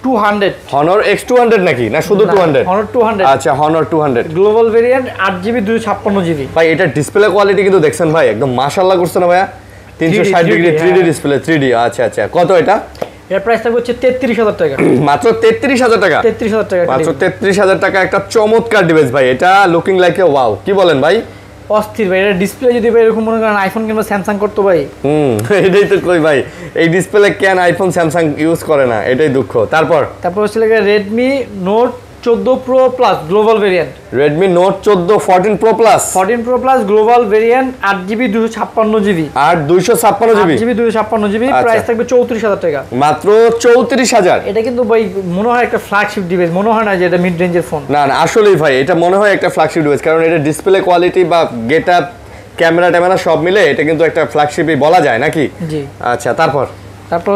200 Honor X200 নাকি না শুধু 200? Honor 200। আচ্ছা Honor 200 global variant, 8GB 256GB ভাই। এটা ডিসপ্লে কোয়ালিটি কিন্তু দেখছেন ভাই, একদম মাশাআল্লাহ করছে না ভাইয়া? 360 ডিগ্রি 3D ডিসপ্লে, 3D। আচ্ছা কত এটা? এর প্রাইস থাকবে হচ্ছে 33000 টাকা। মাত্র 33000 টাকা? 33000 টাকা, মাত্র 33000 টাকা একটা চমৎকার ডিভাইস ভাই। এটা লুকিং লাইক এ ওয়াও, কি বলেন ভাই? অস্থির ভাই। এটা ডিসপ্লে যদি ভাই এরকম মনে করেন আইফোন কিংবা স্যামসাং করতো ভাই। এটাই তো কই ভাই, এই ডিসপ্লে কেন আইফোন স্যামসাং ইউজ করে না, এটাই দুঃখ। তারপর হচ্ছে লাগে Redmi Note 14 Pro Plus global variant. Redmi Note 14 14 Pro Plus global variant, 8GB 256GB আর 256GB 256GB প্রাইস থাকবে 34000 টাকা। মাত্র 34000। এটা কিন্তু ভাই মনে হয় একটা ফ্ল্যাগশিপ ডিভাইস, মনে হয় না যে এটা মিড রেঞ্জের ফোন। না আসলেই ভাই এটা মনে হয় একটা ফ্ল্যাগশিপ ডিভাইস, কারণ এটা ডিসপ্লে কোয়ালিটি বা গেটআপ, ক্যামেরা সব মিলে এটা কিন্তু একটা ফ্ল্যাগশিপই বলা যায় নাকি? জি। আচ্ছা তারপর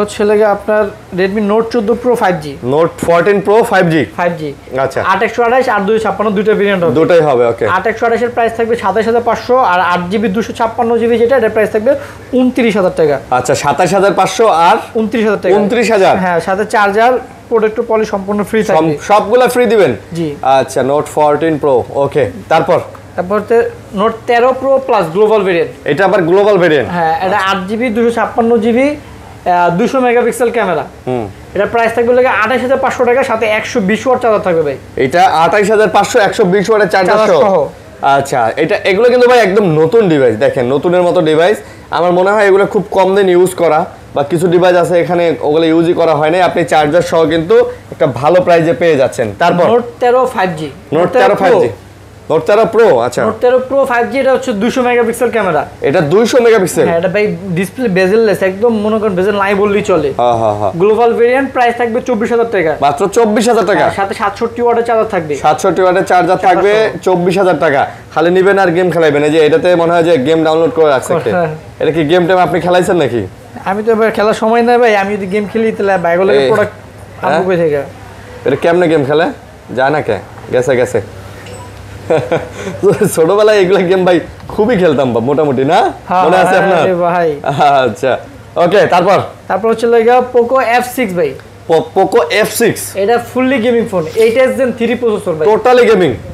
হচ্ছে লাগে আপনার Redmi Note 14 Pro 5G, Note 14 Pro 5G। আচ্ছা 8128 আর 256 দুটো ভেরিয়েন্ট হবে, দুটোই হবে। ওকে 8128 এর প্রাইস থাকবে 27500 আর 8GB 256GB যেটা এটার প্রাইস থাকবে 29000 টাকা। আচ্ছা 27500 আর 29000 টাকা। 29000, হ্যাঁ, সাথে চার্জার, প্রোটেক্টর, পলি সম্পূর্ণ ফ্রি থাকবে। সবগুলা ফ্রি দিবেন? জি। আচ্ছা Note 14 Pro। ওকে তারপর তারপর হচ্ছে note 13 pro plus global variant. এটা আবার গ্লোবাল ভেরিয়েন্ট। হ্যাঁ, এটা 8GB 256GB 200 মেগাপিক্সেল ক্যামেরা। এটা প্রাইস থাকবে লাগে 28500 টাকা, সাথে 120 ওয়াট চার্জার থাকবে ভাই। এটা 28500 120 ওয়াটের চার্জার সহ। আচ্ছা, এগুলো কিন্তু ভাই একদম নতুন ডিভাইস, দেখেন নতুনের মতো ডিভাইস। আমার মনে হয় এগুলো খুব কম দিন ইউজ করা, বা কিছু ডিভাইস আছে এখানে ওগুলো ইউজই করা হয় না, আপনি চার্জার সহ কিন্তু একটা ভালো প্রাইসে পেয়ে যাচ্ছেন। তারপর note 13 5G, note 13 5G, note 13 pro. আচ্ছা, নোট 13 প্রো 5G, এটা হচ্ছে 200 মেগাপিক্সেল ক্যামেরা। এটা 200 মেগাপিক্সেল। হ্যাঁ, এটা ভাই ডিসপ্লে বেজেললেস, একদম মনে করেন বেজেল নাই বললেই চলে। হ্যাঁ হ্যাঁ হ্যাঁ। গ্লোবাল ভেরিয়েন্ট, প্রাইস থাকবে 24000 টাকা, মাত্র 24000 টাকা। সাথে 67 ওয়াটের চার্জার থাকবে। 67 ওয়াটের চার্জার থাকবে, 24000 টাকা। খালি নিবেন আর গেম খেলাইবেন। এই যে এটাতে মনে হয় যে গেম ডাউনলোড করে রাখছে। এটা কি গেম টাইম আপনি খেলাইছেন নাকি? আমি তো এবার খেলার সময় নাই ভাই, আমি যদি গেম খেলি তাহলে বাইগুলো প্রোডাক্ট আনবো কই থেকে? এটা কেমনে গেম খেলে যায় না কে? গেছে ছোটবেলায় এগুলা গেম ভাই খুবই খেলতাম মোটামুটি, না মনে আছে আপনার? ভাই আচ্ছা, ওকে। তারপর হচ্ছে লাগা পোকো F6 ভাই। পোকো F6, এটা fully gaming phone, 8s Gen 3 processor ভাই।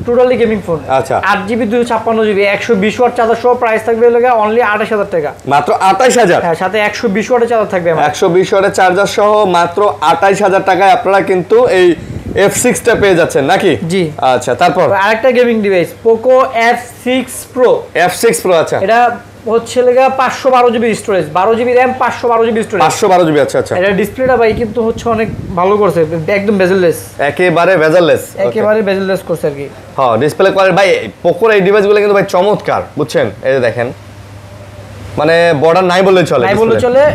Totally gaming phone. আচ্ছা, 8GB 256GB 120 ওয়াট চার্জার সহ, প্রাইস থাকবে লাগা অনলি 28000 টাকা, মাত্র 28000। হ্যাঁ, সাথে 120 ওয়াটের চার্জার থাকবে। 120 ওয়াটের চার্জার সহ মাত্র 28000 টাকায় আপনারা কিন্তু এই F6 টা পেয়ে যাচ্ছেন নাকি? জি। আচ্ছা, তারপর আরেকটা gaming device Poco F6 Pro। আচ্ছা, এটা হচ্ছে লাগা 512GB storage, 12GB RAM, 512GB storage. 512GB। আচ্ছা আচ্ছা। এটা ডিসপ্লেটা ভাই কিন্তু হচ্ছে অনেক ভালো করছে, একদম বেজেললেস, একেবারে বেজেললেস করছে আর কি। হ্যাঁ, ডিসপ্লে কোয়ালিটি ভাই পোকোর এই ডিভাইসগুলো কিন্তু ভাই চমৎকার, বুঝছেন? এই যে দেখেন, মানে বর্ডার নাই বললে চলে।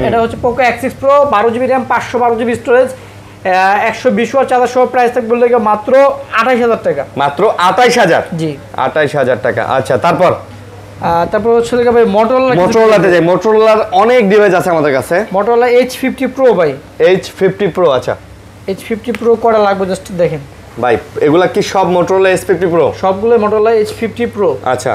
এটা হচ্ছে Poco X6 Pro, 12GB RAM, 512GB storage, 120 watt charger সহ, প্রাইস থাকবে লাগে মাত্র 28000 টাকা। মাত্র 28000? জি, 28000 টাকা। আচ্ছা, তারপর হচ্ছে লাগে ভাই মোটরোলাতে যাই। মোটরোলার অনেক ডিভাইস আছে আমাদের কাছে। মোটরোলা H50 Pro ভাই। H50 Pro। আচ্ছা, H50 Pro করা লাগবে, জাস্ট দেখেন ভাই এগুলা কি সব মোটরোলা H50 Pro? সবগুলো মোটরোলা H50 Pro। আচ্ছা,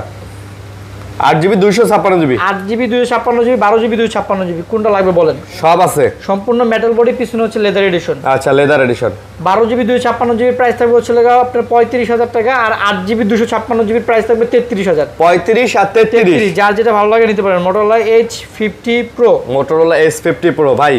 8GB 256GB, 8GB 256GB, 12GB 256GB, কোনটা লাগবে বলেন? সব আছে, সম্পূর্ণ মেটাল বডি, পিছনে হচ্ছে লেদার এডিশন। আচ্ছা, leather addition. 12GB 256GB price থাকবে হচ্ছে লাগা আপনার 35000 টাকা, আর 8GB 256GB প্রাইস থাকবে 33000। 35 আর 33, যার যেটা ভালো লাগে নিতে পারেন। Motorola H50 Pro, Motorola S50 Pro ভাই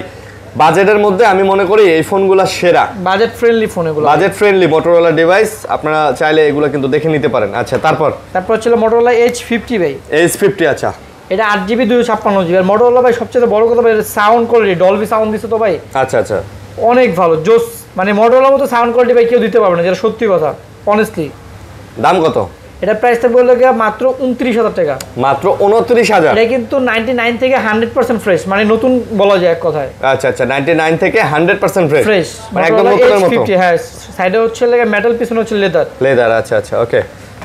বাজেটের মধ্যে আমি মনে করি এই ফোনগুলো সেরা, বাজেট ফ্রেন্ডলি ফোন এগুলো, বাজেট ফ্রেন্ডলি মোটরোলা ডিভাইস, আপনারা চাইলে এগুলো কিন্তু দেখে নিতে পারেন। আচ্ছা, তারপর হচ্ছে মোটরোলা H50 ভাই। H50। আচ্ছা, এটা 8GB 256GB। আর মোটরোলা ভাই সবচেয়ে বড় কথা ভাই, সাউন্ড কোয়ালিটি ডলবি সাউন্ড দিছে তো ভাই। আচ্ছা আচ্ছা, অনেক ভালো জোস, মানে মোটরোলার মতো সাউন্ড কোয়ালিটি ভাই কেউ দিতে পারবে না, যেটা সত্যি কথা অনেস্টলি। দাম কত? এটা প্রাইস থাকবে লাগে মাত্র 29000 টাকা। মাত্র 29000। এটা কিন্তু 99 থেকে 100% ফ্রেশ, মানে নতুন বলা যায় এক কথায়। আচ্ছা আচ্ছা, 99 থেকে 100% ফ্রেশ, মানে একদম নতুনের মতো। হ্যাঁ, সাইডে হচ্ছে লাগে মেটাল, পিছনে হচ্ছে লেদার। আচ্ছা আচ্ছা, ওকে।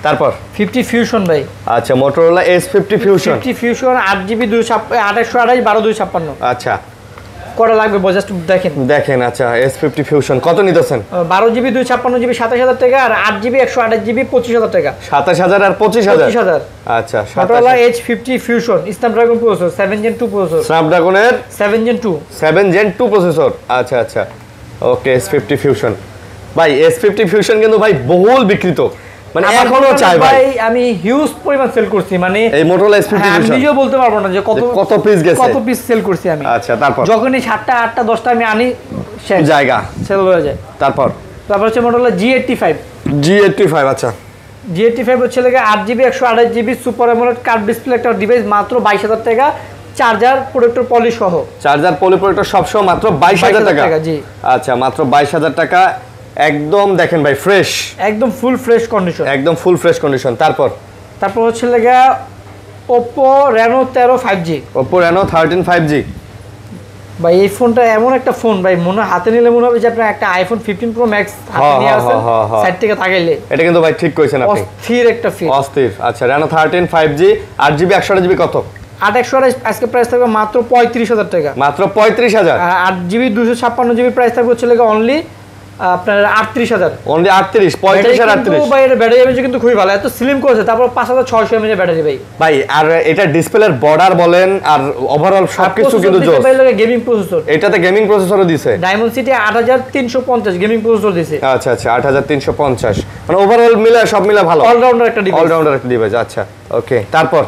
তারপর 50 ফিউশন ভাই। আচ্ছা, Motorola S50 fusion. 50 fusion 8GB 228 12 আচ্ছা, কটা লাগবে জাস্ট দেখেন। আচ্ছা, S50 ফিউশন কত নিতেছেন? 12GB 256GB 27000 টাকা, আর 8GB 128GB 25000 টাকা। 27000 আর 25000। আচ্ছা, Motorola H50 fusion Snapdragon processor, 7 Gen 2 processor. স্ন্যাপড্রাগনের 7 Gen 2 প্রসেসর। আচ্ছা আচ্ছা, ওকে। S50 ফিউশন ভাই, S50 ফিউশন কিন্তু ভাই বহুল বিক্রিত, মানে এখনো চাই ভাই। আমি হিউজ পরিমাণ সেল করছি, মানে এই মোটরোলা S50 আমি নিজেও বলতে পারবো না যে কত পিস গেছে, কত পিস সেল করছি আমি। আচ্ছা, তারপর যখনই 7টা 8টা 10টা আমি আনি, জায়গা সেল হয়ে যায়। তারপর হচ্ছে মোটরোলা G85। আচ্ছা, G85 হচ্ছে লাগে 8GB 128GB super AMOLED curve display একটা ডিভাইস, মাত্র 22000 টাকা। চার্জার প্রোটেক্টর পলি সহ, চার্জার পলি প্রোটেক্টর সব সহ মাত্র 22000 টাকা। জি, আচ্ছা, মাত্র 22000 টাকা। একদম দেখেন ভাই, ফ্রেশ, একদম ফুল ফ্রেশ কন্ডিশন। তারপর হচ্ছে লাগা Oppo Reno 13 5G। Oppo Reno 13 5G ভাই এই ফোনটা এমন একটা ফোন ভাই, মনে হাতে নিলে মনে হবে যে আপনি একটা iPhone 15 Pro Max হাতে নিয়ে আছেন, সাইড থেকে তাকাইলে। এটা কিন্তু ভাই ঠিক কইছেন আপনি, অস্থির একটা ফিল, অস্থির। আচ্ছা, Reno 13 5G 8GB 128GB কত? 8/128 আজকে প্রাইস থাকবে মাত্র 35000 টাকা। মাত্র 35000। 8GB 256GB প্রাইস থাকবে হচ্ছে লাগে অনলি আপনার 38000 অনলি 38 35 আর 38 ভাই এর ব্যাটারি এমএজ কিন্তু খুবই ভালো, এত স্লিম করেছে, তারপর 5600 এমএজ এর ব্যাটারি ভাই। ভাই আর এটা ডিসপ্লের বর্ডার বলেন আর ওভারঅল সবকিছু কিন্তু জোস। ভাই লাগে গেমিং প্রসেসর, এটাতে গেমিং প্রসেসরও দিছে, ডায়মন্ডসিটি 8350 গেমিং প্রসেসর দিছে। আচ্ছা আচ্ছা 8350, মানে ওভারঅল মিলে সব মিলে ভালো, অলরাউন্ডার একটা ডিভাইস, অলরাউন্ডার একটা ডিভাইস। আচ্ছা ওকে, তারপর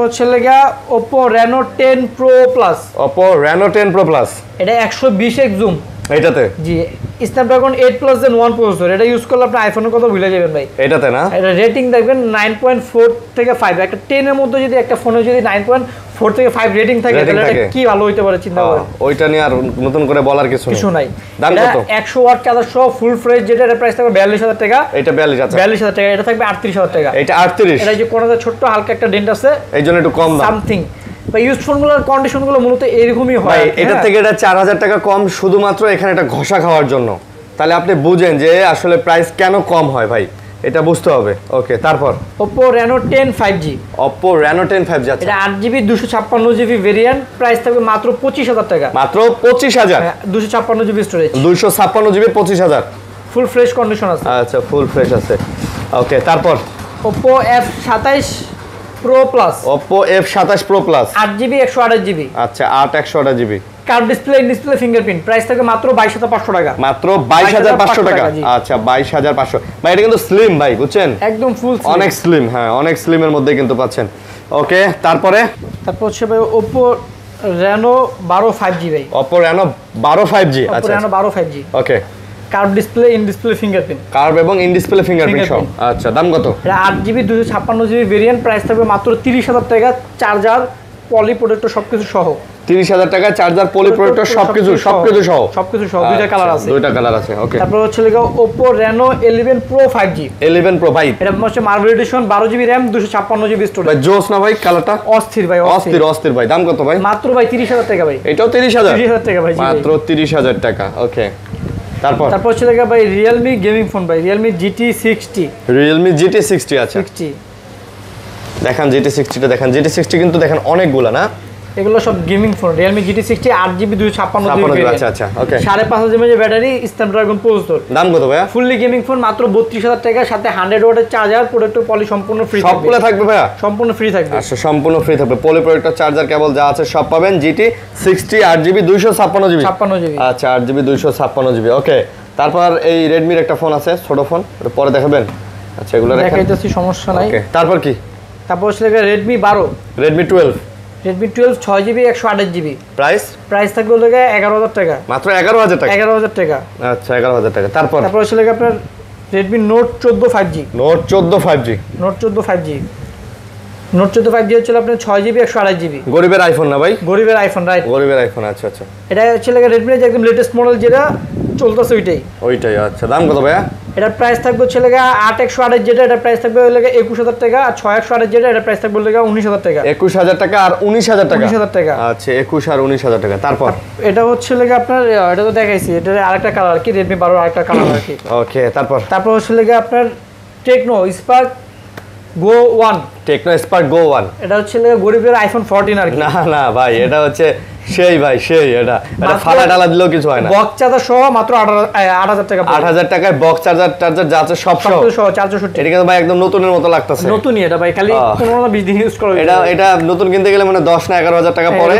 হচ্ছে লাগা Oppo Reno 10 Pro Plus, Oppo Reno 10 Pro Plus, এটা 120x জুম এটাতে জি, Snapdragon 8 Plus Gen 1 প্রসেসর, এটা ইউজ করলে আপনি আইফোনের কথা ভুলে যাবেন ভাই। এটাতে না, এটা রেটিং দেখবেন 9.4 থেকে 5, একটা 10 এর মধ্যে যদি একটা ফোনে যদি 9.4 থেকে 5 রেটিং থাকে তাহলে এটা কি ভালো হইতে পারে চিন্তা করেন। ওইটা নিয়ে আর নতুন করে বলার কিছু নাই। দাম কত? 100 ওয়াট চার্জার সহ ফুল ফ্রেশ, যেটা এর প্রাইস থাকবে 42000 টাকা। এটা 42000 টাকা, এটা থাকবে 38000 টাকা। এটা 38, এটা যে কোনটা ছোট হালকা একটা ডেন্ট আছে, এইজন্য একটু কম দাম সামথিং। বা ইউজ ফোনগুলোর কন্ডিশনগুলো মূলত এরকমই হয়। ভাই এটা থেকে এটা 4000 টাকা কম শুধুমাত্র এখানে এটা ঘষা খাওয়ার জন্য, তাহলে আপনি বুঝেন যে আসলে প্রাইস কেন কম হয় ভাই, এটা বুঝতে হবে। ওকে, তারপর Oppo Reno 10 5G, Oppo Reno 10 5G, আচ্ছা এটা 8GB 256GB ভেরিয়েন্ট, প্রাইস থাকবে মাত্র 25000 টাকা। মাত্র 25000, 256GB storage, 256GB 25000, full fresh condition আছে। আচ্ছা ফুল ফ্রেশ আছে। ওকে, তারপর Oppo F27 Pro Plus, Oppo F27 Pro Plus, 8GB 128GB, আচ্ছা 8/128GB, curve display fingerprint, price থাকবে মাত্র 22500 টাকা। মাত্র 22500 টাকা, জি। আচ্ছা 22500। ভাই এটা কিন্তু স্লিম ভাই, বুঝছেন, একদম ফুল অনেক স্লিম, হ্যাঁ অনেক স্লিমের মধ্যে কিন্তু পাচ্ছেন। ওকে, তারপর হচ্ছে ভাই Oppo Reno 12 5G ভাই, Oppo Reno 12 5G, Oppo আচ্ছা Reno 12 5G, okay, curve display in display fingerprint, curve এবং ইন ডিসপ্লে ফিঙ্গারপ্রিন্ট সহ। আচ্ছা, দাম কত? এটা 8GB 256GB ভেরিয়েন্ট, প্রাইস থাকবে মাত্র 30000 টাকা। চার্জার, পলি প্রোটেক্টর সবকিছু সহ 30000 টাকা, চার্জার, পলি প্রোটেক্টর সবকিছু সহ, দুইটা কালার আছে, দুইটা কালার আছে। ওকে, তারপর হচ্ছে লাগা Oppo Reno 11 Pro 5G, 11 Pro ভাই, এটা হচ্ছে marble addition, 12GB RAM 256GB storage. ভাই জোস না ভাই, কালারটা অস্থির ভাই, অস্থির ভাই। দাম কত ভাই? মাত্র ভাই 30000 টাকা ভাই, এটাও 30000 টাকা ভাই, মাত্র 30000 টাকা। ওকে, তারপর হচ্ছে লাগা ভাই Realme গেমিং ফোন ভাই, Realme GT60, Realme GT60, আচ্ছা 60 দেখেন GT60টা, দেখেন GT60 কিন্তু দেখেন অনেকগুলা না, এগুলো সব gaming phone. Realme GT60 8GB 256GB, আচ্ছা আচ্ছা ওকে, 5500 mAh ব্যাটারি, Snapdragon প্রসেসর। দাম কত ভাইয়া? ফুললি গেমিং ফোন, মাত্র 32000 টাকা, সাথে 100 ওয়াটের চার্জার, প্রোটেক্টর, পলি সম্পূর্ণ ফ্রি থাকবে। সবগুলো থাকবে ভাইয়া? সম্পূর্ণ ফ্রি থাকবে, আচ্ছা সম্পূর্ণ ফ্রি থাকবে, পলি প্রোটেক্টর, চার্জার, কেবল যা আছে সব পাবেন। GT60 8GB 256GB, 56GB, আচ্ছা 8GB 256GB। ওকে, তারপর এই Redmi-র একটা ফোন আছে, ছোট ফোন, এটা পরে দেখাবেন। আচ্ছা এগুলো দেখাইতেছি, সমস্যা নাই। ওকে, তারপর কি? তারপর হচ্ছে Redmi 12, Redmi 12, Redmi 12 6GB 128GB, price থাকবে 11000 টাকা, মাত্র 11000 টাকা, 11000 টাকা। আচ্ছা 11000 টাকা। তারপর হচ্ছে আপনার Redmi Note 14 5G, Note 14 5G, Note 14 5G হচ্ছে আপনার 6GB 128GB, গরিবের আইফোন না ভাই, গরিবের আইফোন, রাইট, গরিবের আইফোন। আচ্ছা আচ্ছা, এটা হচ্ছে Redmi-র যে একদম লেটেস্ট মডেল যেটা চলতেছে ওইটাই। আচ্ছা, দাম কত ভাইয়া? এটার প্রাইস থাকবে হচ্ছে 8/128 যেটা, এটার প্রাইস থাকবে 21000 টাকা, আর 6/128 যেটা, এটার প্রাইস থাকবে 19000 টাকা। 21000 টাকা আর 19000 টাকা, 19000 টাকা। আচ্ছা 21 আর 19000 টাকা। তারপর এটা হচ্ছে আপনার, এটা তো দেখাইছি, এটা আরেকটা কালার আর কি, Redmi 12 আরেকটা কালার আর কি। ওকে, তারপর হচ্ছে আপনার Tecno Spark Go 1, Tecno Spark Go 1, এটা হচ্ছে গরিবের আইফোন 14 আর কি। না ভাই, এটা হচ্ছে সেই ভাই সেই, এটা ফাটা ডালা দিলেও কিছু হয় না। বক্স চার্জার সহ মাত্র 8000 টাকা, 8000 টাকায় বক্স চার্জার যা আছে সব সহ 460। এটা কিন্তু ভাই একদম নতুনের মতো লাগতেছে, নতুনই এটা ভাই, খালি 15-20 দিন ইউজ করা। এটা নতুন কিনতে গেলে মানে 10 না 11000 টাকা পরে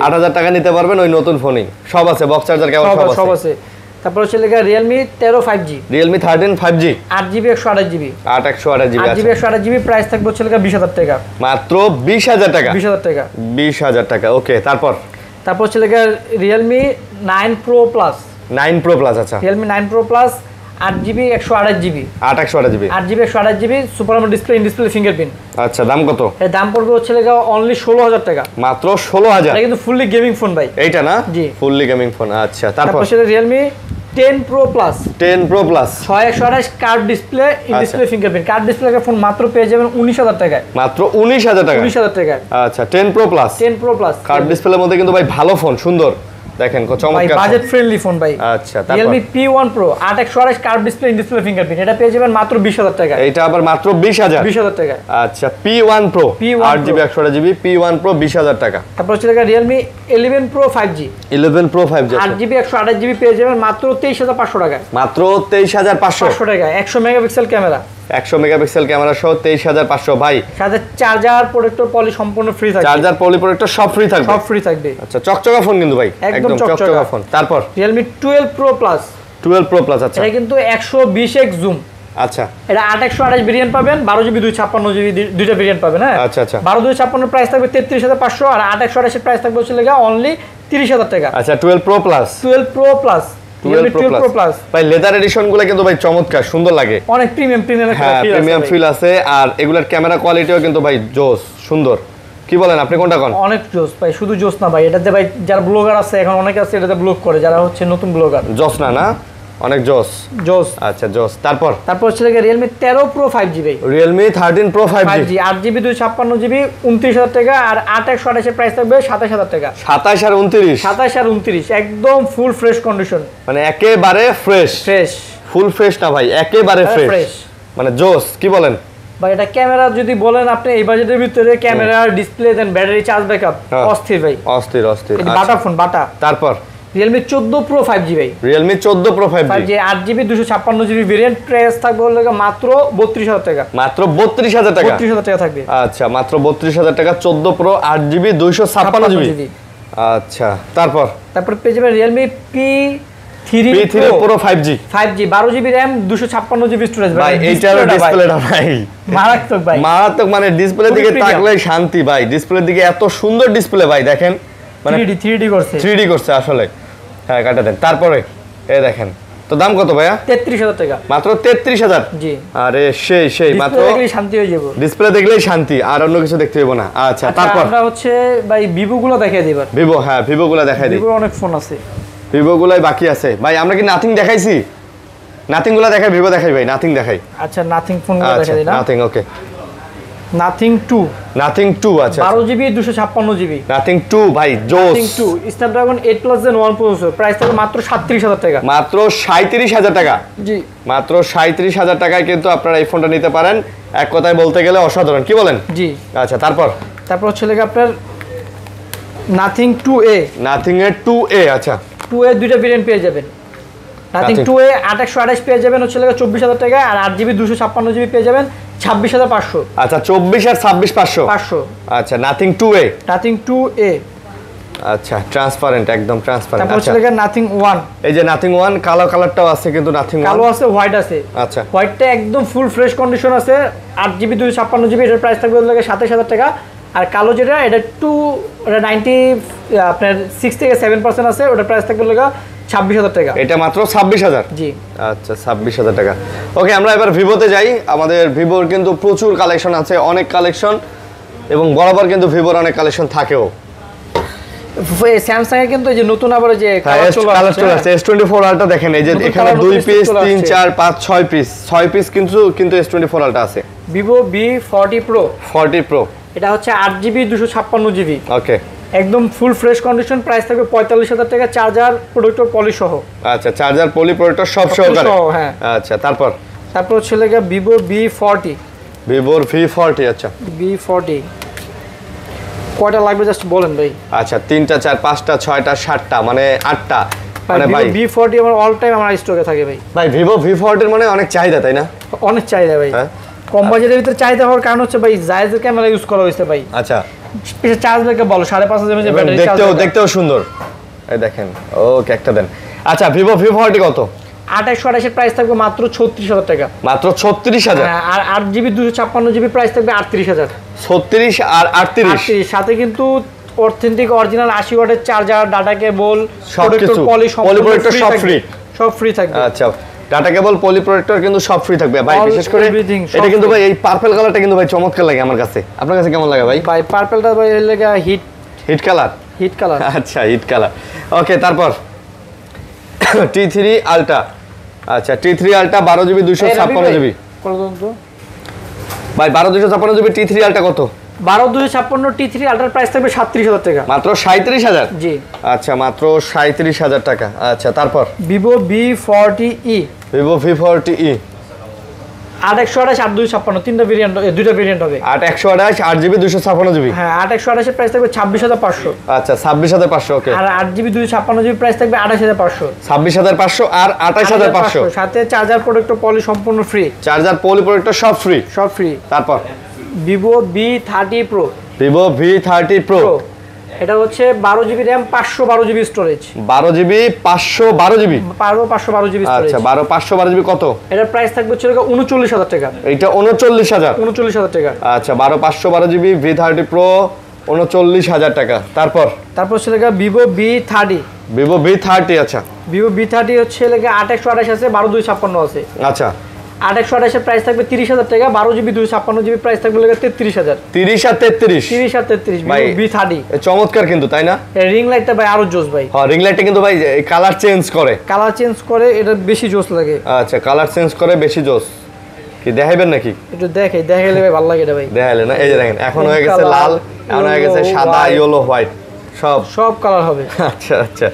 8000 টাকা নিতে পারবেন, ওই নতুন ফোনই সব আছে, বক্স চার্জার কেবল সব আছে। তারপর হচ্ছে Realme 13 5G, Realme 13 5G, 8GB 128GB, 8/128GB, 128GB, price থাকবে হচ্ছে 20000 টাকা, মাত্র 20000 টাকা, 20000 টাকা, 20000 টাকা। ওকে, তারপর হচ্ছে Realme 9 Pro Plus, 9 Pro Plus, আচ্ছা Realme 9 Pro Plus 8GB 128GB, 8/128GB, 8GB 128GB, super AMOLED display, in display fingerprint. আচ্ছা, দাম কত? এর দাম পড়বে হচ্ছে অনলি 16000 টাকা, মাত্র 16000। এটা কিন্তু ফুললি গেমিং ফোন ভাই, এইটা না? জি, ফুললি গেমিং ফোন। আচ্ছা, তারপর Realme 10 Pro Plus, 10 Pro Plus 6/128 curve display, in display fingerprint. Curve display phone মাত্র পেয়ে যাবেন 19000 টাকায়, মাত্র 19000 টাকা, 19000 টাকায়। আচ্ছা 10 Pro Plus, 10 Pro Plus curve ডিসপ্লের মধ্যে কিন্তু ভাই ভালো ফোন, সুন্দর, দেখেন কত চমৎকার বাজেট ফ্রেন্ডলি ফোন ভাই। আচ্ছা তারপর Realme P1 Pro 8/128 curve display in display fingerprint, এটা পেয়ে যাবেন মাত্র 20000 টাকা। এটা আবার মাত্র 20000 টাকা। আচ্ছা P1 Pro 8GB 128GB P1 Pro 20000 টাকা। তারপর হচ্ছে Realme 11 Pro 5G 11 Pro 5G 8GB 128GB পেয়ে যাবেন মাত্র 23500 টাকা। মাত্র 23500 টাকা। 100 মেগাপিক্সেল ক্যামেরা, 100 মেগাপিক্সেল ক্যামেরা সহ 23500 ভাই। সাথে চার্জার প্রোটেক্টর পলি সম্পূর্ণ ফ্রি থাকবে। চার্জার পলি প্রোটেক্টর সব ফ্রি থাকবে। সব ফ্রি থাকবে। আচ্ছা চকচকা ফোন কিন্তু ভাই, একদম চকচকা ফোন। তারপর Realme 12 Pro Plus 12 Pro Plus আচ্ছা এটা কিন্তু 120x জুম। আচ্ছা এটা 8/128 ভেরিয়েন্ট পাবেন, 12GB 256GB দুইটা ভেরিয়েন্ট পাবেন। হ্যাঁ আচ্ছা আচ্ছা 12/256 প্রাইস থাকবে 33500 আর 8/128 এর প্রাইস থাকবে হচ্ছে অনলি 30000 টাকা। আচ্ছা 12 Pro Plus 12 Pro Plus 12 Pro Plus ভাই লেদার এডিশন গুলো কিন্তু ভাই চমৎকার সুন্দর লাগে, অনেক প্রিমিয়াম হ্যাঁ প্রিমিয়াম ফিল আছে। আর এগুলার ক্যামেরা কোয়ালিটিও কিন্তু ভাই জোস সুন্দর। কি বলেন আপনি কোনটা কোন? অনেক জোস ভাই, শুধু জোস না ভাই, এটাতে ভাই যারা ব্লগার আছে এখন অনেকে আছে এটাতে ব্লগ করে, যারা হচ্ছে নতুন ব্লগার। জোস না অনেক জোস। আচ্ছা জোস। তারপর হচ্ছে Realme 13 Pro 5G ভাই। Realme 13 Pro 5G 8GB 256GB 29000 টাকা আর 8/128 এর প্রাইস থাকবে 27000 টাকা। 27 আর 29 27 আর 29 একদম ফুল ফ্রেশ কন্ডিশন, মানে একেবারে ফ্রেশ ফুল ফ্রেশ না ভাই, একেবারে ফ্রেশ মানে জোস। কি বলেন ভাই? এটা ক্যামেরা যদি বলেন আপনি এই বাজেটের ভিতরে ক্যামেরা, ডিসপ্লে দেন, ব্যাটারি চার্জ ব্যাকআপ অস্থির ভাই, অস্থির। বাটা ফোন বাটা। তারপর Realme 14 Pro 5G ভাই। Realme 14 Pro 5G 8GB 256GB variant, price থাকবে হলো মাত্র 32000 টাকা। মাত্র 32000 টাকা। 32000 টাকা থাকবে। আচ্ছা মাত্র 32000 টাকা 14 Pro 8GB 256GB। আচ্ছা তারপর পেয়ে যাবেন Realme P3 Pro 5G 12GB RAM 256GB storage ভাই। এইটার ডিসপ্লেটা ভাই মারাত্মক ভাই, মারাত্মক, মানে ডিসপ্লে দিকে তাকলে শান্তি ভাই। ডিসপ্লের দিকে এত সুন্দর ডিসপ্লে ভাই, দেখেন মানে 3D করছে আসলে। হ্যাঁ কাটা দেন। তারপরে এই দেখেন তো দাম কত ভাইয়া? 33000 টাকা মাত্র 33000। জি আরে সেই মাত্র দেখলেই শান্তি হয়ে যাব, ডিসপ্লে দেখলেই শান্তি, আর অন্য কিছু দেখতে হইব না। আচ্ছা তারপর আমরা হচ্ছে ভাই ভিভো গুলো দেখাই দিই। ভিভো, হ্যাঁ ভিভো গুলো দেখাই দিই। ভিভোর অনেক ফোন আছে, ভিভো গুলাই বাকি আছে ভাই। আমরা কি নাথিং দেখাইছি? নাথিং গুলো দেখাই, ভিভো দেখাই ভাই, নাথিং দেখাই। আচ্ছা নাথিং ফোন গুলো দেখাই দিই না। নাথিং ওকে। নাথিং 2 আচ্ছা 12GB 256GB নাথিং 2 ভাই জোস। Nothing 2 Snapdragon 8 plus gen 1 processor, price থাকবে মাত্র 37000 টাকা। মাত্র 37000 টাকা। জি মাত্র 37000 টাকায় কিন্তু আপনারা এই ফোনটা নিতে পারেন। এক কথায় বলতে গেলে অসাধারণ। কি বলেন? জি আচ্ছা তারপর হচ্ছে আপনার নাথিং 2A নাথিং এর 2A আচ্ছা 2A দুইটা ভেরিয়েন্ট পেয়ে যাবেন। নাথিং 2A 8/128 পেয়ে যাবেন হচ্ছে 24000 টাকা আর 8GB 256GB পেয়ে যাবেন 26500। আচ্ছা 24 আর 26500। আচ্ছা নাথিং 2A আচ্ছা ট্রান্সপারেন্ট, একদম ট্রান্সপারেন্ট। তারপর হচ্ছে নাথিং 1, এই যে নাথিং 1 কালারটাও আছে কিন্তু নাথিং 1 কালো আছে, হোয়াইট আছে। আচ্ছা হোয়াইটটা একদম ফুল ফ্রেশ কন্ডিশন আছে, 8GB 256GB, এটার প্রাইস থাকবে 27000 টাকা। আর কালো যেটা এটা 90 আপনার 6 থেকে 7% আছে, ওটার প্রাইস থাকবে 26000 টাকা। এটা মাত্র 26000। জি আচ্ছা 26000 টাকা। ওকে আমরা এবার ভিভোতে যাই। আমাদের ভিভোর কিন্তু প্রচুর কালেকশন আছে, অনেক কালেকশন, এবং বরাবর কিন্তু ভিভোর অনেক কালেকশন থাকেও। স্যামসাং এর কিন্তু এই যে নতুন আবার যে কালার চলে আসছে S24 আলট্রা দেখেন, এই যে এখানে 2 পিস 3 4 5 6 পিস কিন্তু S24 আলট্রা আছে। Vivo V40 Pro এটা হচ্ছে 8GB 256GB। ওকে একদম ফুল ফ্রেশ কন্ডিশন, প্রাইস থাকবে 45000 টাকা, চার্জার প্রোটেক্টর পলি সহ। আচ্ছা চার্জার পলি প্রোটেক্টর সব সহকারে। হ্যাঁ আচ্ছা তারপর হচ্ছে Vivo V40 Vivo V40 আচ্ছা V40 কয়টা লাগবে জাস্ট বলেন ভাই? আচ্ছা 3টা 4 5টা 6টা 7টা মানে 8টা মানে ভাই V40 আমার অল টাইম আমার স্টকে থাকে ভাই। ভাই Vivo V40 এর মানে অনেক চাহিদা তাই না? অনেক চাহিদা ভাই। হ্যাঁ কম বাজেটের ভিতরে চাহিদা হওয়ার কারণ হচ্ছে ভাই জায়েজের ক্যামেরা ইউজ করা হয়েছে ভাই। আচ্ছা এটা চার্জ ব্যাকআপ বলো 5500 mAh ব্যাটারি, দেখতেও সুন্দর। এই দেখেন ওকে একটা দেন। আচ্ছা Vivo V40 কত? 8/128 এর প্রাইস থাকবে মাত্র 36000 টাকা। মাত্র 36000। হ্যাঁ আর 8GB 256GB প্রাইস থাকবে 38000। 36 আর 38 সাথে কিন্তু অথেন্টিক অরিজিনাল 80 ওয়াটের চার্জার, ডাটা কেবল, প্রোটেক্টর পলি সব ফ্রি থাকবে। আচ্ছা ডাটা কেবল পলি প্রোটেক্টর কিন্তু সব ফ্রি থাকবে ভাই। বিশেষ করে এটা কিন্তু ভাই এই পার্পল কালারটা কিন্তু ভাই চমৎকার লাগে আমার কাছে। আপনার কাছে কেমন লাগে ভাই? ভাই পার্পলটা ভাই লাগা হিট কালার। আচ্ছা হিট কালার। ওকে তারপর T3 আলট্রা। আচ্ছা T3 আলট্রা 12GB 256GB কত তো ভাই? 12 256GB T3 আলট্রা কত? 12256 T3 আলট্রা প্রাইস থাকবে 37000 টাকা, মাত্র 37000। জি আচ্ছা, মাত্র 37000 টাকা। আচ্ছা, তারপর Vivo V40e, Vivo V40e 8128 8256 তিনটা ভেরিয়েন্ট, দুইটা ভেরিয়েন্ট হবে। 8128 8GB 256GB। হ্যাঁ 8128 এর প্রাইস থাকবে 26500। আচ্ছা, 26500। ওকে। আর 8GB 256GB প্রাইস থাকবে 28500। 26500 আর 28500 সাথে চার্জার প্রোডাক্ট পলি সম্পূর্ণ ফ্রি, চার্জার পলি প্রোটেক্টর সব ফ্রি। সব ফ্রি। তারপর Vivo V30 Pro, Vivo V30 Pro এটা হচ্ছে 12GB RAM 512GB storage, 12GB 512GB। 512GB storage. আচ্ছা, 512GB কত? এটার প্রাইস থাকবে হচ্ছে 39000 টাকা, এইটা 39000। 39000 টাকা। আচ্ছা, 512GB V30 Pro 39000 টাকা। তারপর হচ্ছে Vivo V30, Vivo V30। আচ্ছা, Vivo V30 হচ্ছে 8128 আছে, 12256 আছে। আচ্ছা, 8128 এর প্রাইস থাকবে 30000 টাকা, 12GB 256GB প্রাইস থাকবে 33000। 30 আর 33। 30 আর 33 ভাই, Vivo V30। চমৎকার কিন্তু, তাই না? এর রিং লাইটটা ভাই আরো জোস ভাই। হ্যাঁ, রিং লাইটটা কিন্তু ভাই কালার চেঞ্জ করে, কালার চেঞ্জ করে, এটা বেশি জোস লাগে। আচ্ছা, কালার চেঞ্জ করে বেশি জোস। কি দেখাইবেন নাকি? একটু দেখাইলে ভাই ভালো লাগে এটা ভাই। দেখাইলে না? এই যে দেখেন, এখন হয়ে গেছে লাল, এখন হয়ে গেছে সাদা, ইয়েলো, হোয়াইট, সব কালার হবে। আচ্ছা আচ্ছা,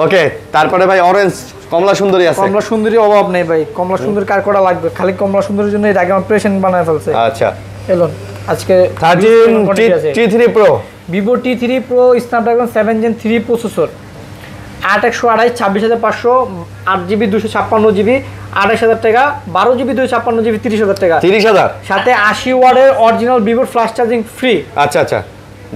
ওকে। তারপরে ভাই অরেঞ্জ কমলা সুন্দরী আছে। কমলা সুন্দরী অভাব নেই ভাই, কমলা সুন্দরী কার করা লাগবে, খালি কমলা সুন্দরীর জন্য এর আগে আমার প্রেজেন্ট বানায় ফেলছে। আচ্ছা, এলন আজকে 13 T3 Pro, Vivo T3 Pro Snapdragon 7 Gen 3 processor, 8128 26500, 8GB 256GB 28000 টাকা, 12GB 256GB 30000 টাকা, 30000 সাথে 80 ওয়াটের অরিজিনাল ভিভোর ফ্ল্যাশ চার্জিং ফ্রি। আচ্ছা আচ্ছা,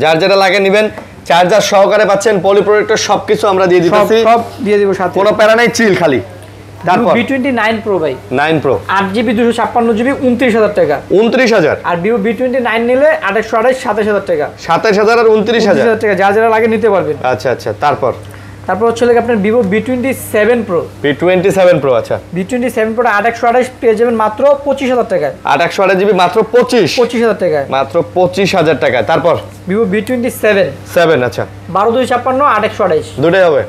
যার যেটা লাগে নেবেন, চার্জার সহকারে পাচ্ছেন, পলি প্রোটেক্টর সবকিছু আমরা দিয়ে দিতেছি, সব দিয়ে দিব সাথে, কোনো প্যারা নাই, চিল খালি। তারপর V29 Pro ভাই 9 Pro 8GB 256GB 29000 টাকা, 29000। আর Vivo V29 নিলে 8128 27000 টাকা, 27000 আর 29000 টাকা, যা যা লাগে নিতে পারবেন। আচ্ছা আচ্ছা, তারপর হচ্ছে আপনার Vivo V27 Pro, V27 Pro। আচ্ছা, V27 Pro 8128 পেয়ে যাবেন মাত্র 25000 টাকায়, 828GB মাত্র 25000 টাকায়, মাত্র 25000 টাকায়। তারপর Vivo V27 আচ্ছা, 12256 8128 দুটোই হবে,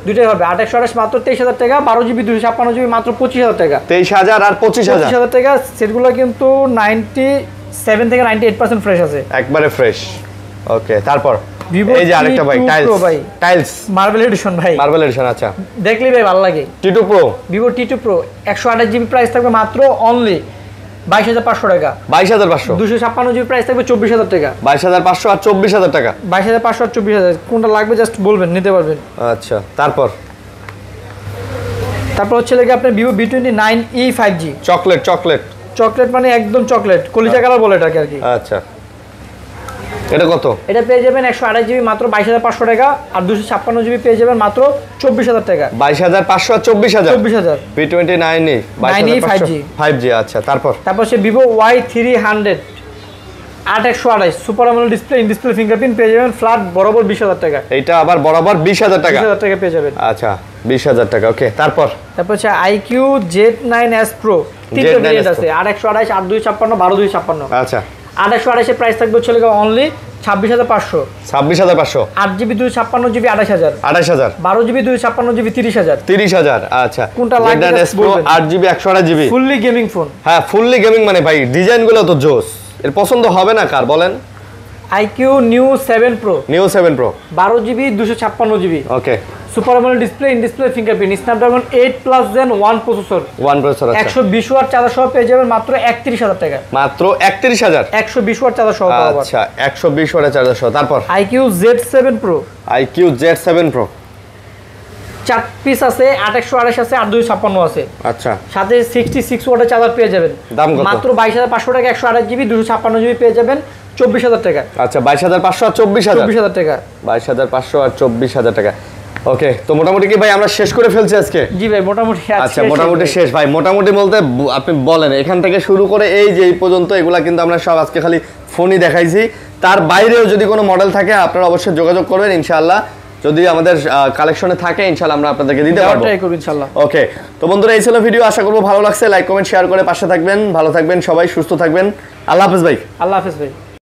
8128 মাত্র 23000 টাকা, 12GB 256GB মাত্র 25000 টাকা, 23000 আর 25000 টাকা। সেটগুলো কিন্তু 97 থেকে 98% ফ্রেশ আছে, একবারে ফ্রেশ। ওকে, তারপর Vivo এই যে আরেকটা ভাই, টাইলস মার্বেল এডিশন ভাই, মার্বেল এডিশন। আচ্ছা, দেখলেই ভাই ভালো লাগে। T2 Pro, Vivo T2 Pro 128GB price থাকবে মাত্র অনলি 22500 টাকা, 22500, 256GB প্রাইস থাকবে 24000 টাকা, 22500 আর 24000 টাকা, 22500 আর 24000, কোনটা লাগবে জাস্ট বলবেন, নিতে পারবেন। আচ্ছা, তারপর হচ্ছে আপনার Vivo V29e 5G চকলেট মানে একদম চকলেট, কলিজা কালার বলে এটাকে আর কি। আচ্ছা, এটা কত? এটা পেয়ে যাবেন 128GB মাত্র 22500 টাকা, আর 256GB পেয়ে যাবেন মাত্র 24000 টাকা, 22500 আর 24000 V29e 5G। আচ্ছা, তারপর হচ্ছে Vivo Y300 8128 super AMOLED display, in display fingerprint পেয়ে যাবেন ফ্ল্যাট বরাবর 20000 টাকা, এটা আবার বরাবর 20000 টাকা, 20000 টাকা পেয়ে যাবেন। আচ্ছা, 20000 টাকা। ওকে, তারপর হচ্ছে IQ Z9s Pro, তিনটা ভেরিয়েন্ট আছে, 8128 8256 12256। আচ্ছা, 8128 এর প্রাইস থাকবে only 26500, 8GB 256GB 28000, 12GB 256GB 30000। আচ্ছা, কোনটা লাগবে বলবেন? 8GB 128GB fully gaming phone. হ্যাঁ, ফুললি গেমিং মানে ভাই ডিজাইনগুলো তো জোস, এর পছন্দ হবে না কার বলেন? IQ Neo 7 Pro, 12GB 256GB, okay, super AMOLED display, in display fingerprint, Snapdragon 8+ Gen 1 processor, আচ্ছা, 120 ওয়াট চার্জার সহ পেয়ে যাবেন মাত্র 31000 টাকা, মাত্র 31000, 120 ওয়াট চার্জার সহ। আচ্ছা, 120 ওয়াটের চার্জার সহ। তারপর IQ Z7 Pro, 4 পিস আছে, 8128 আছে, 8256 আছে। আচ্ছা, সাথে 66 ওয়াটের চার্জার পেয়ে যাবেন, দাম কত? মাত্র 22500 টাকা, 128GB 256GB পেয়ে যাবেন 24000 টাকা। আচ্ছা, 22500 আর 24000 টাকা, 22500 আর 24000 টাকা। ওকে, তো মোটামুটি কি ভাই আমরা শেষ করে ফেলছি আজকে? জি ভাই, মোটামুটি আচ্ছা, মোটামুটি শেষ ভাই। মোটামুটি বলতে আপনি বলেন এখান থেকে শুরু করে এই যে এই পর্যন্ত, এগুলা কিন্তু আমরা সব আজকে খালি ফোনই দেখাইছি। তার বাইরেও যদি কোনো মডেল থাকে আপনারা অবশ্যই যোগাযোগ করবেন, ইনশাআল্লাহ যদি আমাদের কালেকশনে থাকে ইনশাআল্লাহ আমরা আপনাদেরকে দিতে পারবো, ট্রাই করব ইনশাআল্লাহ। ওকে, তো বন্ধুরা এই ছিল ভিডিও, আশা করব ভালো লাগছে। লাইক কমেন্ট শেয়ার করে পাশে থাকবেন, ভালো থাকবেন সবাই, সুস্থ থাকবেন। আল্লাহ হাফেজ ভাই। আল্লাহ হাফেজ ভাই।